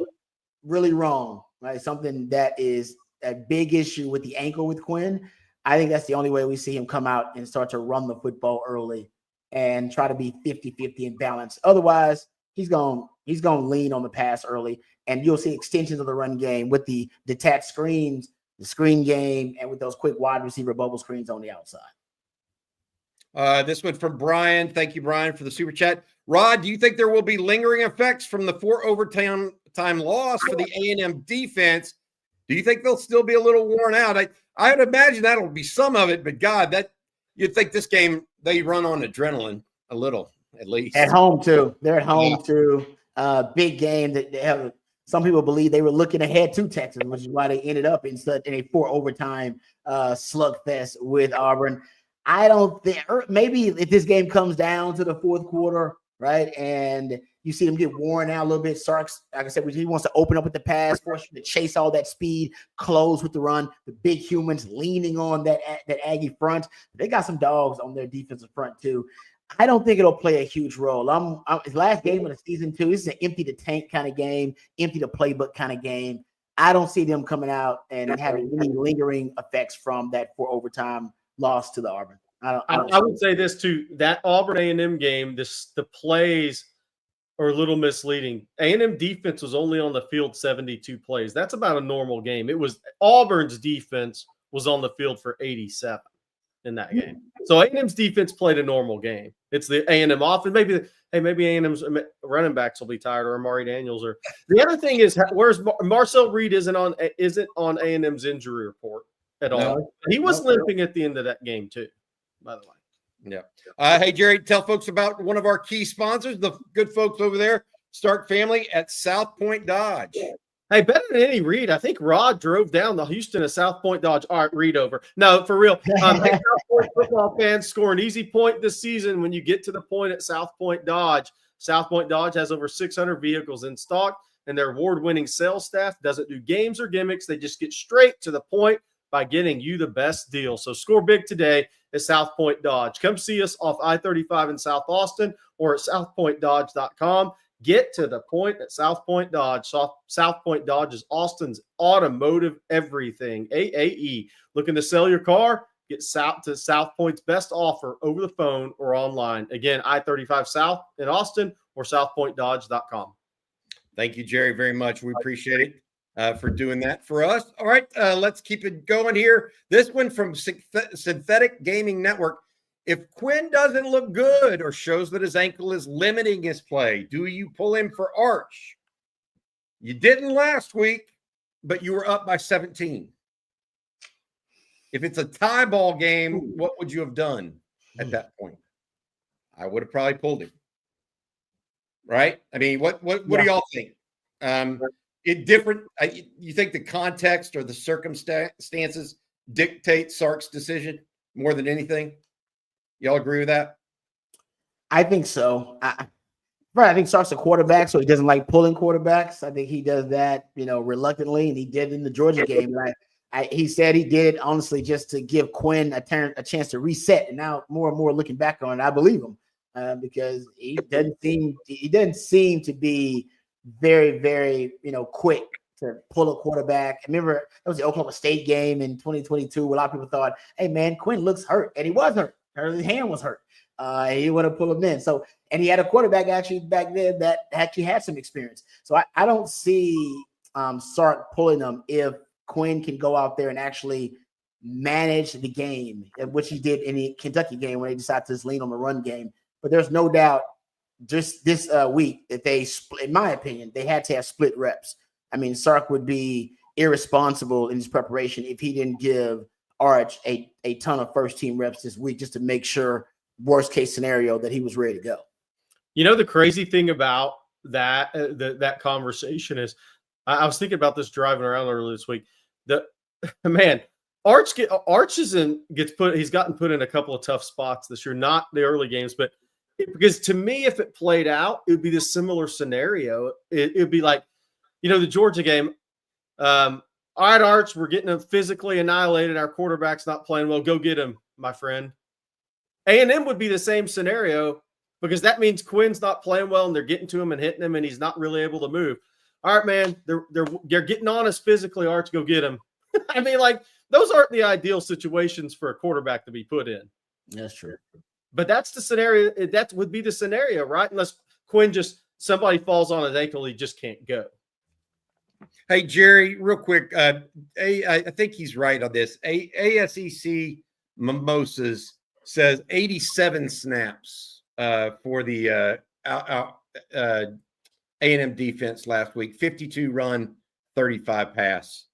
really wrong, right? Something that is a big issue with the ankle with Quinn, I think that's the only way we see him come out and start to run the football early and try to be 50-50 in balance. Otherwise, he's going to lean on the pass early, and you'll see extensions of the run game with the detached screens, the screen game, and with those quick wide receiver bubble screens on the outside. This one from Brian. Thank you, Brian, for the super chat. Rod, do you think there will be lingering effects from the 4 overtime loss for the A&M defense? Do you think they'll still be a little worn out? I would imagine that'll be some of it, but God, that you'd think this game they run on adrenaline a little at least. At home too. They're at home too. Big game that they have. Some people believe they were looking ahead to Texas, which is why they ended up in a 4 overtime slugfest with Auburn. I don't think, or maybe if this game comes down to the fourth quarter, right, and you see them get worn out a little bit, Sark's, like I said, he wants to open up with the pass, force you to chase all that speed, close with the run, the big humans leaning on that Aggie front. They got some dogs on their defensive front too. I don't think it'll play a huge role. His last game of the season too. This is an empty the tank kind of game, empty the playbook kind of game. I don't see them coming out and having any lingering effects from that 4 overtime loss to the Auburn. I would say this too: that Auburn A&M game, the plays are a little misleading. A&M defense was only on the field 72 plays. That's about a normal game. It was Auburn's defense was on the field for 87 in that game. So A&M's defense played a normal game. It's the A&M offense. Maybe A&M's running backs will be tired, or Amari Daniels. Or the other thing is, where's Marcel Reed isn't on A&M's injury report at all. No. He was limping at the end of that game too, by the way. Yeah. Hey, Jerry, tell folks about one of our key sponsors, the good folks over there, Stark Family at South Point Dodge. Hey, better than any Reed. I think Rod drove down the Houston to South Point Dodge. All right, Reed over. No, for real. Hey, South Point football fans, score an easy point this season when you get to the point at South Point Dodge. South Point Dodge has over 600 vehicles in stock and their award-winning sales staff doesn't do games or gimmicks. They just get straight to the point by getting you the best deal. So score big today at South Point Dodge. Come see us off I-35 in South Austin or at southpointdodge.com. Get to the point at South Point Dodge. South Point Dodge is Austin's automotive everything. AAE. Looking to sell your car? Get to South Point's best offer over the phone or online. Again, I-35 South in Austin or southpointdodge.com. Thank you, Jerry, very much. We appreciate it for doing that for us. All right, let's keep it going here. This one from Synthetic Gaming Network. If Quinn doesn't look good or shows that his ankle is limiting his play, do you pull him for Arch? You didn't last week, but you were up by 17. If it's a tie ball game, what would you have done at that point? I would have probably pulled him. Right? I mean, what do y'all think? You think the context or the circumstances dictate Sark's decision more than anything? Y'all agree with that? I think so. I think Sark's a quarterback, so he doesn't like pulling quarterbacks. I think he does that, reluctantly, and he did in the Georgia game. He said he did it honestly just to give Quinn a chance to reset. And now more and more looking back on it, I believe him because he doesn't seem to be very, very quick to pull a quarterback. I remember that was the Oklahoma State game in 2022 where a lot of people thought, "Hey man, Quinn looks hurt," and he was hurt. His hand was hurt. He would have pulled him in. So, and he had a quarterback actually back then that actually had some experience. So I don't see Sark pulling him if Quinn can go out there and actually manage the game, which he did in the Kentucky game when they decided to just lean on the run game. But there's no doubt just this week that they, in my opinion, they had to have split reps. I mean, Sark would be irresponsible in his preparation if he didn't give Arch a ton of first-team reps this week just to make sure, worst-case scenario, that he was ready to go. The crazy thing about that conversation is I was thinking about this driving around earlier this week. Arch he's gotten put in a couple of tough spots this year, not the early games, but because to me, if it played out, it would be this similar scenario. It would be like, the Georgia game. All right, Arch, we're getting him physically annihilated. Our quarterback's not playing well. Go get him, my friend. A&M would be the same scenario because that means Quinn's not playing well and they're getting to him and hitting him and he's not really able to move. All right, man, they're getting on us physically, Arch, go get him. I mean, those aren't the ideal situations for a quarterback to be put in. That's true. But that's the scenario. That would be the scenario, right? Unless Quinn somebody falls on his ankle, he just can't go. Hey, Jerry, real quick. I think he's right on this. ASEC Mimosas says 87 snaps for the A&M defense last week, 52 run, 35 pass.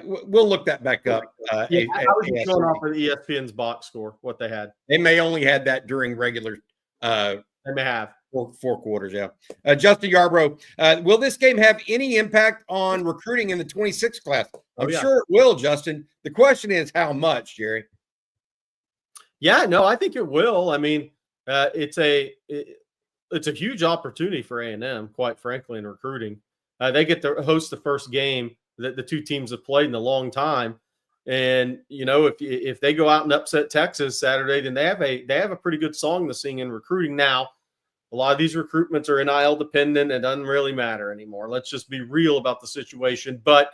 We'll look that back up. I was just going off of ESPN's box score, what they had. They may only had that during regular. They may have. Four quarters, yeah. Justin Yarbrough, will this game have any impact on recruiting in the 26 class? I'm sure it will, Justin. The question is how much, Jerry? Yeah, no, I think it will. I mean, it's a huge opportunity for A&M, quite frankly, in recruiting. They get to host the first game that the two teams have played in a long time. And, if they go out and upset Texas Saturday, then they have a pretty good song to sing in recruiting now. A lot of these recruitments are NIL dependent. It doesn't really matter anymore. Let's just be real about the situation. But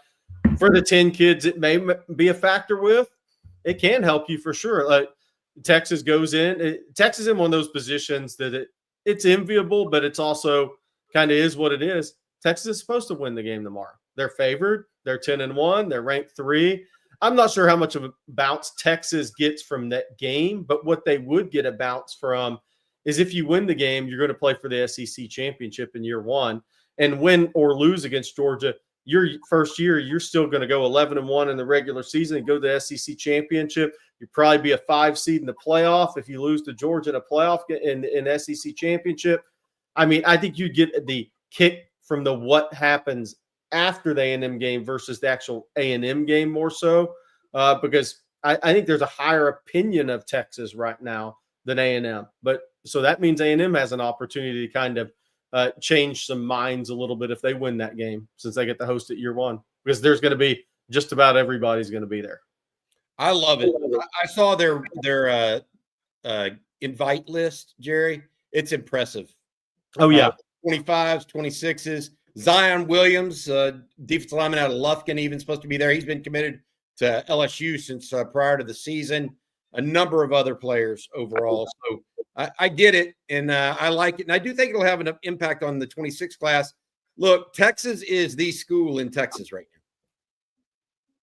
for the 10 kids it may be a factor with, it can help you for sure. Texas goes in. Texas is in one of those positions that it's enviable, but it's also kind of is what it is. Texas is supposed to win the game tomorrow. They're favored. They're 10-1. They're ranked 3. I'm not sure how much of a bounce Texas gets from that game, but what they would get a bounce from is if you win the game, you're going to play for the SEC championship in year 1. And win or lose against Georgia, your first year, you're still going to go 11-1 in the regular season and go to the SEC championship. You'd probably be a 5 seed in the playoff if you lose to Georgia in a playoff in SEC championship. I mean, I think you'd get the kick from the what happens after the A&M game versus the actual A&M game more so because I think there's a higher opinion of Texas right now than A&M. But so that means A&M has an opportunity to kind of change some minds a little bit if they win that game, since they get to host it year one, because there's going to be just about everybody's going to be there. I love it. I saw their invite list, Jerry. It's impressive. Oh, yeah. 25s, 26s. Zion Williams, defensive lineman out of Lufkin, even supposed to be there. He's been committed to LSU since prior to the season. A number of other players overall. So I get it, and I like it. And I do think it'll have an impact on the 26 class. Look, Texas is the school in Texas right now.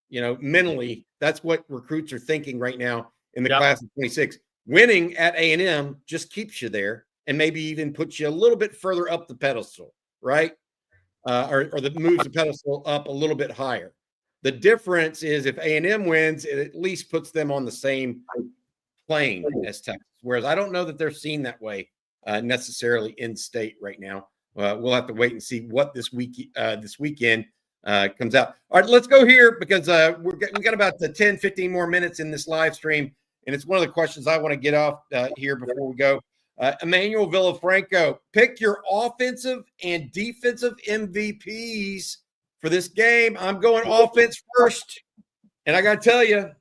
You know, mentally, that's what recruits are thinking right now in the class of 26. Winning at A&M just keeps you there and maybe even puts you a little bit further up the pedestal, right? Or that moves the pedestal up a little bit higher. The difference is if A&M wins, it at least puts them on the same plane as Texas. Whereas I don't know that they're seen that way necessarily in state right now. We'll have to wait and see what this weekend comes out. All right, let's go here because we got about 10, 15 more minutes in this live stream. And it's one of the questions I want to get off here before we go. Emmanuel Villafranco, pick your offensive and defensive MVPs for this game. I'm going offense first. And I got to tell you,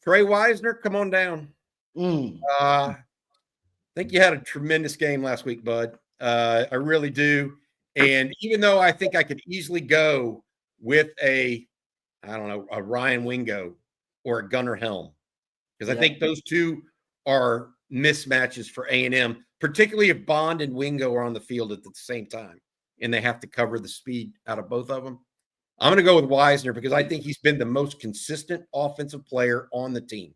Trey Wisner, come on down. I think you had a tremendous game last week, bud. I really do. And even though I think I could easily go with a Ryan Wingo or a Gunnar Helm, because I think those two are mismatches for A&M, particularly if Bond and Wingo are on the field at the same time and they have to cover the speed out of both of them. I'm going to go with Wisner because I think he's been the most consistent offensive player on the team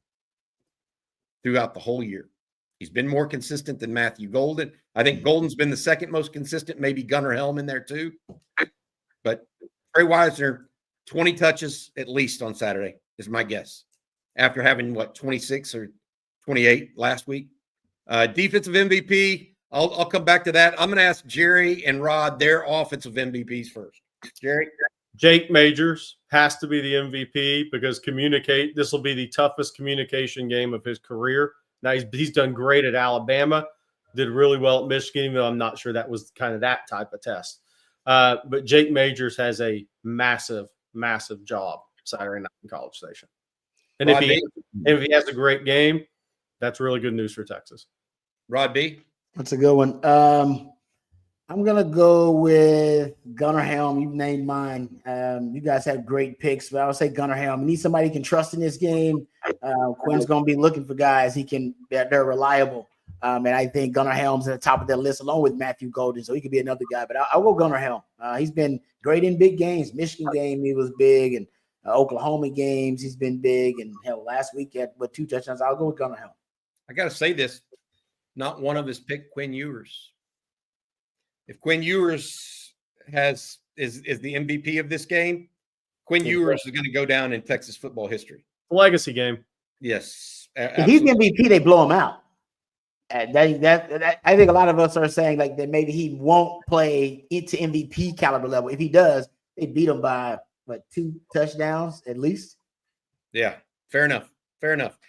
throughout the whole year. He's been more consistent than Matthew Golden. I think Golden's been the second most consistent, maybe Gunnar Helm in there too. But Trey Wisner, 20 touches at least on Saturday is my guess. After having, 26 or 28 last week. Defensive MVP, I'll come back to that. I'm going to ask Jerry and Rod their offensive MVPs first. Jerry? Jake Majors has to be the MVP because this will be the toughest communication game of his career. Now, he's done great at Alabama, did really well at Michigan, even though I'm not sure that was kind of that type of test. But Jake Majors has a massive, massive job Saturday night in College Station. And if he has a great game, that's really good news for Texas. Rod B? That's a good one. I'm going to go with Gunnar Helm. You named mine. You guys have great picks, but I would say Gunnar Helm. You need somebody you can trust in this game. Quinn's going to be looking for guys they're reliable. And I think Gunnar Helm's at the top of that list along with Matthew Golden, so he could be another guy. But I'll go Gunnar Helm. He's been great in big games. Michigan game, he was big, and Oklahoma games, he's been big. And hell, last week at 2 touchdowns. I'll go with Gunnar Helm. I got to say this. Not one of us picked Quinn Ewers. If Quinn Ewers is the MVP of this game, Quinn Ewers is going to go down in Texas football history. Legacy game. Yes. If he's the MVP, they blow him out. That I think a lot of us are saying like that maybe he won't play into MVP caliber level. If he does, they beat him by 2 touchdowns at least. Yeah, fair enough.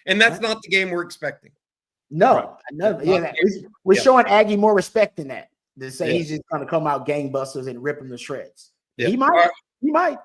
And that's not the game we're expecting. No. We're showing Aggie more respect than that. To say he's just going to come out gangbusters and rip him to shreds. Yeah. He might.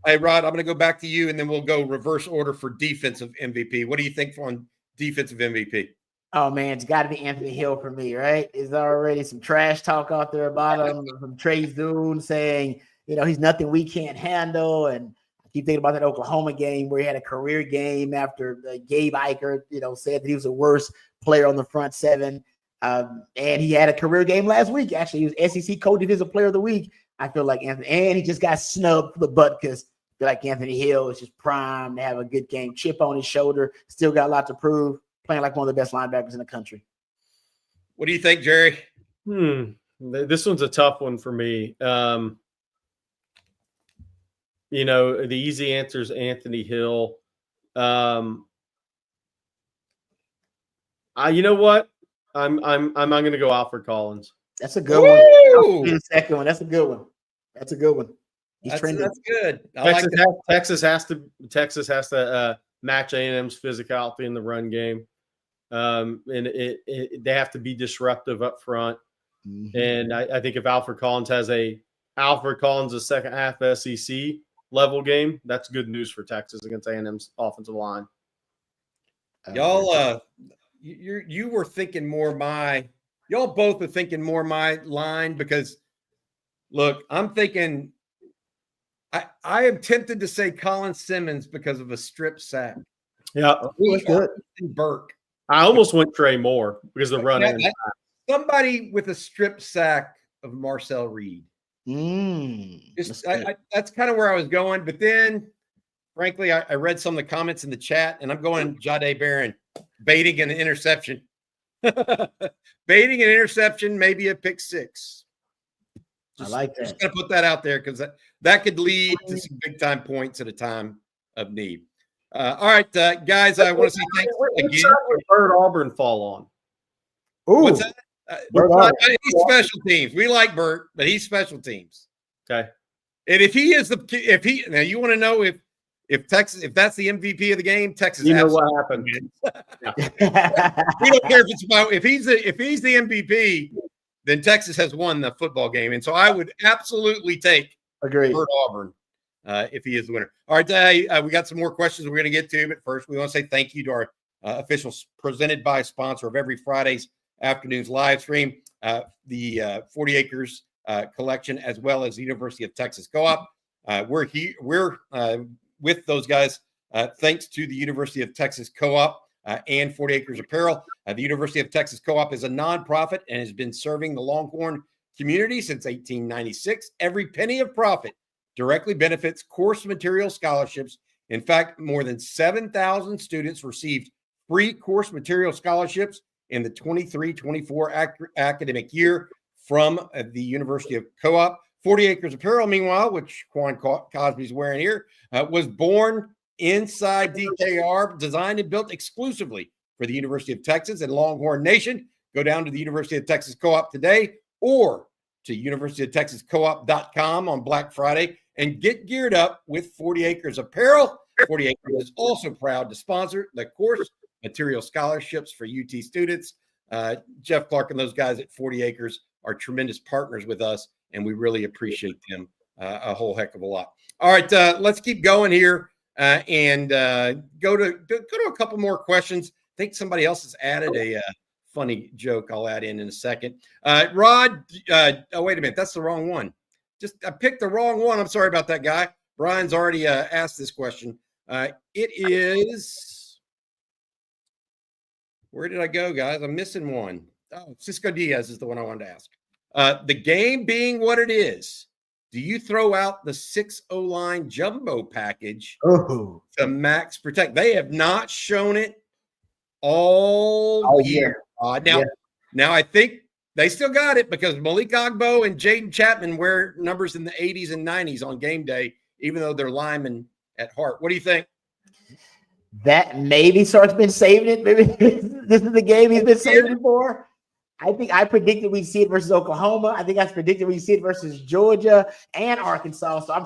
Hey, Rod, I'm going to go back to you, and then we'll go reverse order for defensive MVP. What do you think on defensive MVP? Oh, man, it's got to be Anthony Hill for me, right? There's already some trash talk out there about him from Trey Zoon saying, he's nothing we can't handle. And I keep thinking about that Oklahoma game where he had a career game after Gabe Eichert, said that he was the worst player on the front seven. And he had a career game last week. Actually, he was SEC Co-Defensive Player of the Week. I feel like Anthony, and he just got snubbed for the butt because I feel like Anthony Hill is just primed to have a good game. Chip on his shoulder, still got a lot to prove. Playing like one of the best linebackers in the country. What do you think, Jerry? This one's a tough one for me. The easy answer is Anthony Hill. You know what? I'm going to go Alfred Collins. That's a good one. The second one. That's a good one. He's trending. That's good. Texas has to match A&M's physicality in the run game. And they have to be disruptive up front. And I think if Alfred Collins has a second half SEC level game, that's good news for Texas against A&M's offensive line. Y'all, you were thinking more y'all both are thinking more my line because, look, I'm thinking I am tempted to say Colin Simmons because of a strip sack. Yeah, that's good. Burke. I almost went Trey Moore because they're running. Somebody with a strip sack of Marcel Reed. That's kind of where I was going. But then, frankly, I read some of the comments in the chat, and I'm going Jahdae Barron, baiting an interception. Baiting an interception, maybe a pick six. I like that. Just going to put that out there because that could lead to some big-time points at a time of need. All right, guys, I want to say thanks again. Which side would Bird Auburn fall on? What's that? He's special teams. We like Bert, but he's special teams. Okay. And now you want to know if that's the MVP of the game, Texas. You know what happened. We don't care if he's the MVP, then Texas has won the football game. And so I would absolutely take Bert Auburn if he is the winner. All right, we got some more questions we're going to get to, but first we want to say thank you to our official presented by sponsor of every Friday's afternoon's live stream, the 40 Acres collection, as well as the University of Texas Co-op. We're with those guys thanks to the University of Texas Co-op and 40 Acres Apparel. The University of Texas Co-op is a nonprofit and has been serving the Longhorn community since 1896. Every penny of profit directly benefits course material scholarships. In fact, more than 7,000 students received free course material scholarships in the 23-24 academic year from the University of Co-op. 40 Acres Apparel, meanwhile, which Quan Cosby's wearing here, was born inside DKR, designed and built exclusively for the University of Texas and Longhorn Nation. Go down to the University of Texas Co-op today or to universityoftexascoop.com on Black Friday and get geared up with 40 Acres Apparel. 40 Acres is also proud to sponsor the course material scholarships for UT students. Jeff Clark and those guys at 40 Acres are tremendous partners with us, and we really appreciate them a whole heck of a lot. All right, let's keep going here and go to a couple more questions. I think somebody else has added a funny joke I'll add in a second. Rod, oh, wait a minute. That's the wrong one. I picked the wrong one. I'm sorry about that, guy. Brian's already asked this question. It is... Where did I go, guys? I'm missing one. Oh, Cisco Diaz is the one I wanted to ask. The game being what it is, do you throw out the 6 O-line jumbo package to max protect? They have not shown it all year. Now I think they still got it because Malik Agbo and Jaden Chapman wear numbers in the 80s and 90s on game day, even though they're linemen at heart. What do you think? That maybe Sark's been saving it. Maybe this is the game he's been saving it for. I predicted we'd see it versus Oklahoma. I think I predicted we'd see it versus Georgia and Arkansas. So I'm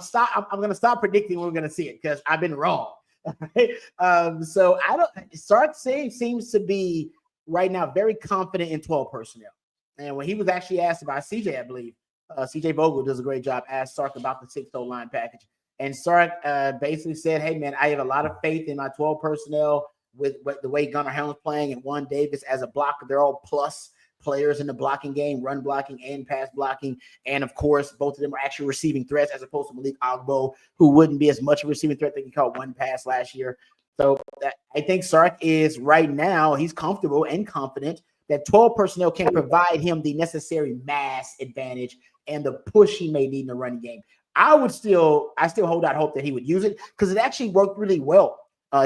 going to stop predicting we're going to see it because I've been wrong. So Sark seems to be right now very confident in 12 personnel. And when he was actually asked about CJ, I believe CJ Vogel does a great job. Asked Sark about the 6 O-line package. And Sark basically said, hey, man, I have a lot of faith in my 12 personnel with the way Gunnar Helm's playing and Juan Davis as a blocker. They're all plus players in the blocking game, run blocking and pass blocking. And, of course, both of them are actually receiving threats as opposed to Malik Agbo, who wouldn't be as much a receiving threat. I think he caught one pass last year. So I think Sark is right now, he's comfortable and confident that 12 personnel can provide him the necessary mass advantage and the push he may need in the running game. I still hold out hope that he would use it because it actually worked really well.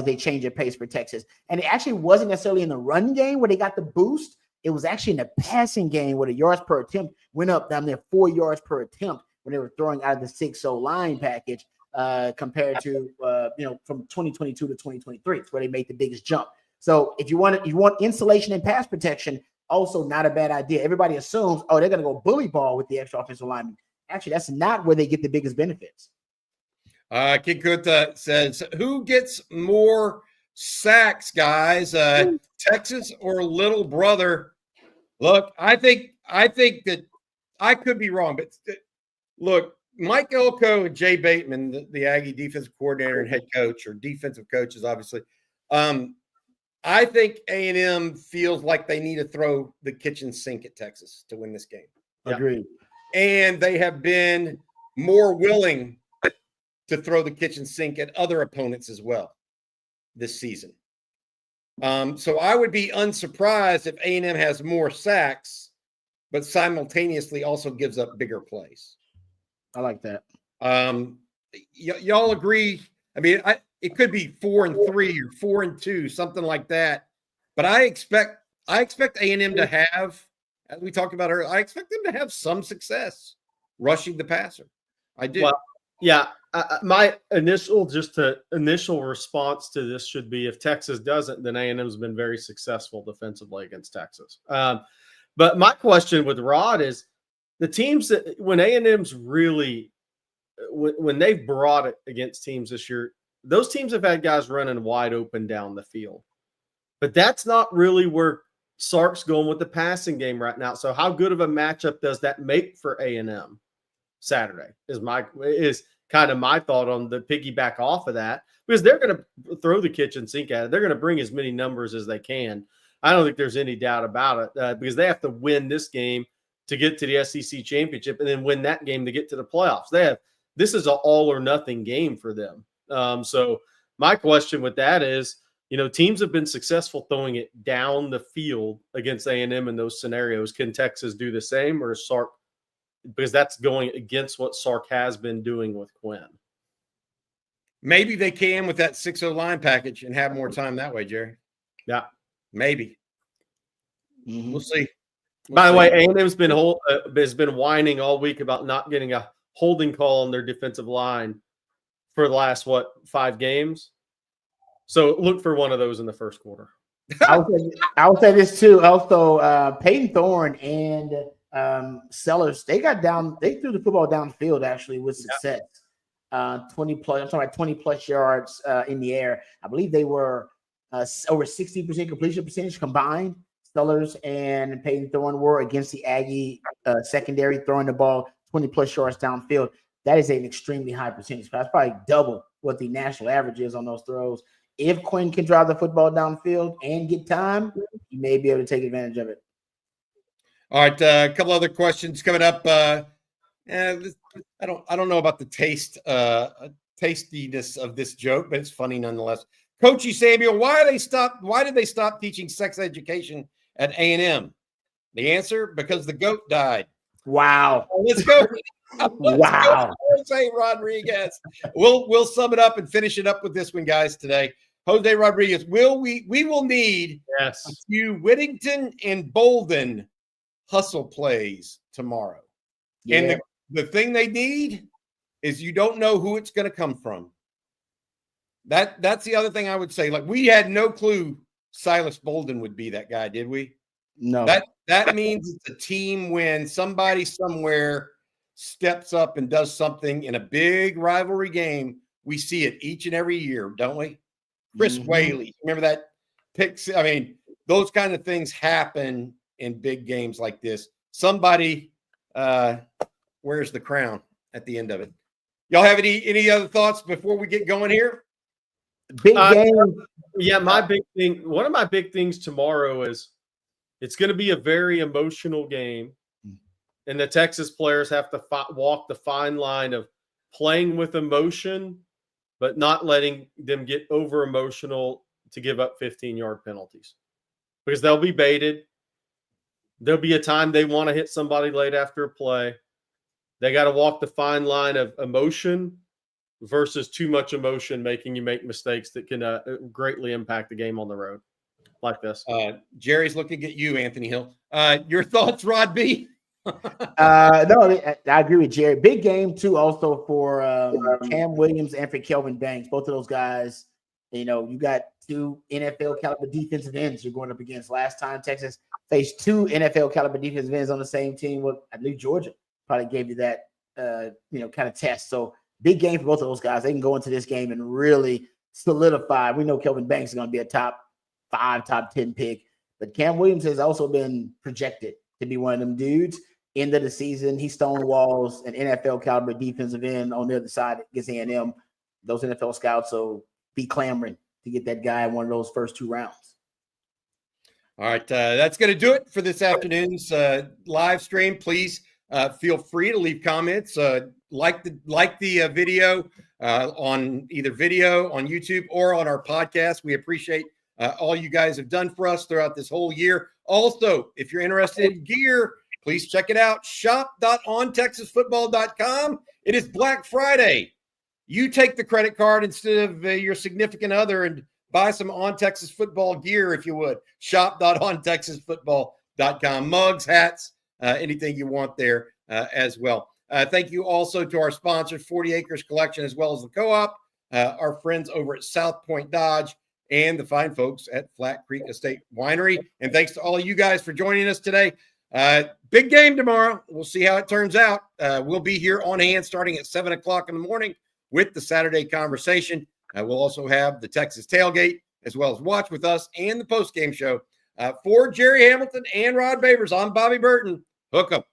They changed their pace for Texas. And it actually wasn't necessarily in the run game where they got the boost. It was actually in the passing game where the yards per attempt went up down there 4 yards per attempt when they were throwing out of the 6 O-line package compared to, from 2022 to 2023. It's where they made the biggest jump. So if you want insulation and pass protection, also not a bad idea. Everybody assumes, they're going to go bully ball with the extra offensive lineman. Actually, that's not where they get the biggest benefits. Kid Kuta says, who gets more sacks, guys? Texas or little brother? Look, I think I think that I could be wrong, but look, Mike Elko and Jay Bateman, the Aggie defensive coordinator and head coach, or defensive coaches, obviously. I think A&M feels like they need to throw the kitchen sink at Texas to win this game. Agreed. And they have been more willing to throw the kitchen sink at other opponents as well this season. So I would be unsurprised if A&M has more sacks, but simultaneously also gives up bigger plays. I like that. Y'all agree? I mean, it could be 4-3 or 4-2, something like that. But I expect A&M to have, as we talked about earlier, I expect them to have some success rushing the passer. I do. Well, yeah. My initial response to this should be, if Texas doesn't, then A&M's been very successful defensively against Texas. But my question with Rod is, the teams that, when A&M's really, when they've brought it against teams this year, those teams have had guys running wide open down the field. But that's not really where Sark's going with the passing game right now. So how good of a matchup does that make for A&M Saturday is kind of my thought on the piggyback off of that, because they're going to throw the kitchen sink at it. They're going to bring as many numbers as they can. I don't think there's any doubt about it, because they have to win this game to get to the SEC championship and then win that game to get to the playoffs. This is an all or nothing game for them. So my question with that is, teams have been successful throwing it down the field against A&M in those scenarios. Can Texas do the same, or is Sark, because that's going against what Sark has been doing with Quinn? Maybe they can with that 6-0 line package and have more time that way, Jerry. Yeah. Maybe. We'll see. By the way, A&M's has been whining all week about not getting a holding call on their defensive line for the last, 5 games? So look for one of those in the first quarter. I would say this too. Also, Peyton Thorne and Sellers, they threw the football downfield actually with success. 20 plus yards in the air. I believe they were over 60% completion percentage combined. Sellers and Peyton Thorne were against the Aggie secondary, throwing the ball 20 plus yards downfield. That is an extremely high percentage. That's probably double what the national average is on those throws. If Quinn can drive the football downfield and get time, he may be able to take advantage of it. All right, a couple other questions coming up. I don't know about the tastiness of this joke, but it's funny nonetheless. Coachy Samuel, why did they stop teaching sex education at A&M? The answer: because the goat died. Wow. Let's go. Wow. Jose Rodriguez. We'll sum it up and finish it up with this one, guys, today. Jose Rodriguez, we will need a few Whittington and Bolden hustle plays tomorrow. Yeah. And the thing they need is, you don't know who it's going to come from. That's the other thing I would say. Like, we had no clue Silas Bolden would be that guy, did we? No. That means it's a team when somebody somewhere steps up and does something in a big rivalry game. We see it each and every year, don't we? Chris Whaley, remember that pick? I mean, those kind of things happen in big games like this. Somebody wears the crown at the end of it. Y'all have any other thoughts before we get going here? Big game. Yeah, one of my big things tomorrow is it's going to be a very emotional game, and the Texas players have to walk the fine line of playing with emotion, but not letting them get over emotional to give up 15-yard penalties, because they'll be baited. There'll be a time they want to hit somebody late after a play. They got to walk the fine line of emotion versus too much emotion making you make mistakes that can greatly impact the game on the road like this. Jerry's looking at you, Anthony Hill. Your thoughts, Rod B? No, I agree with Jerry. Big game too, also for Cam Williams and for Kelvin Banks. Both of those guys, you got 2 NFL caliber defensive ends you're going up against. Last time Texas faced 2 NFL caliber defensive ends on the same team, I believe Georgia probably gave you that kind of test. So big game for both of those guys. They can go into this game and really solidify. We know Kelvin Banks is going to be a top 5, top 10 pick, but Cam Williams has also been projected to be one of them dudes. End of the season, he stonewalls an NFL caliber defensive end on the other side against A&M. Those NFL scouts will be clamoring to get that guy in one of those first 2 rounds. All right, that's going to do it for this afternoon's live stream. Please feel free to leave comments, like the video on either video on YouTube or on our podcast. We appreciate all you guys have done for us throughout this whole year. Also, if you're interested in gear, please check it out. Shop.ontexasfootball.com. It is Black Friday. You take the credit card instead of your significant other and buy some On Texas Football gear, if you would. Shop.ontexasfootball.com. Mugs, hats, anything you want there as well. Thank you also to our sponsors, 40 Acres Collection, as well as the Co-op, our friends over at South Point Dodge, and the fine folks at Flat Creek Estate Winery. And thanks to all of you guys for joining us today. Big game tomorrow. We'll see how it turns out. We'll be here on hand starting at 7 o'clock in the morning with the Saturday conversation. We'll also have the Texas tailgate, as well as Watch With Us and the post-game show. For Jerry Hamilton and Rod Babers, I'm Bobby Burton. Hook 'em.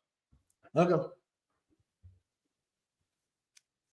Hook 'em.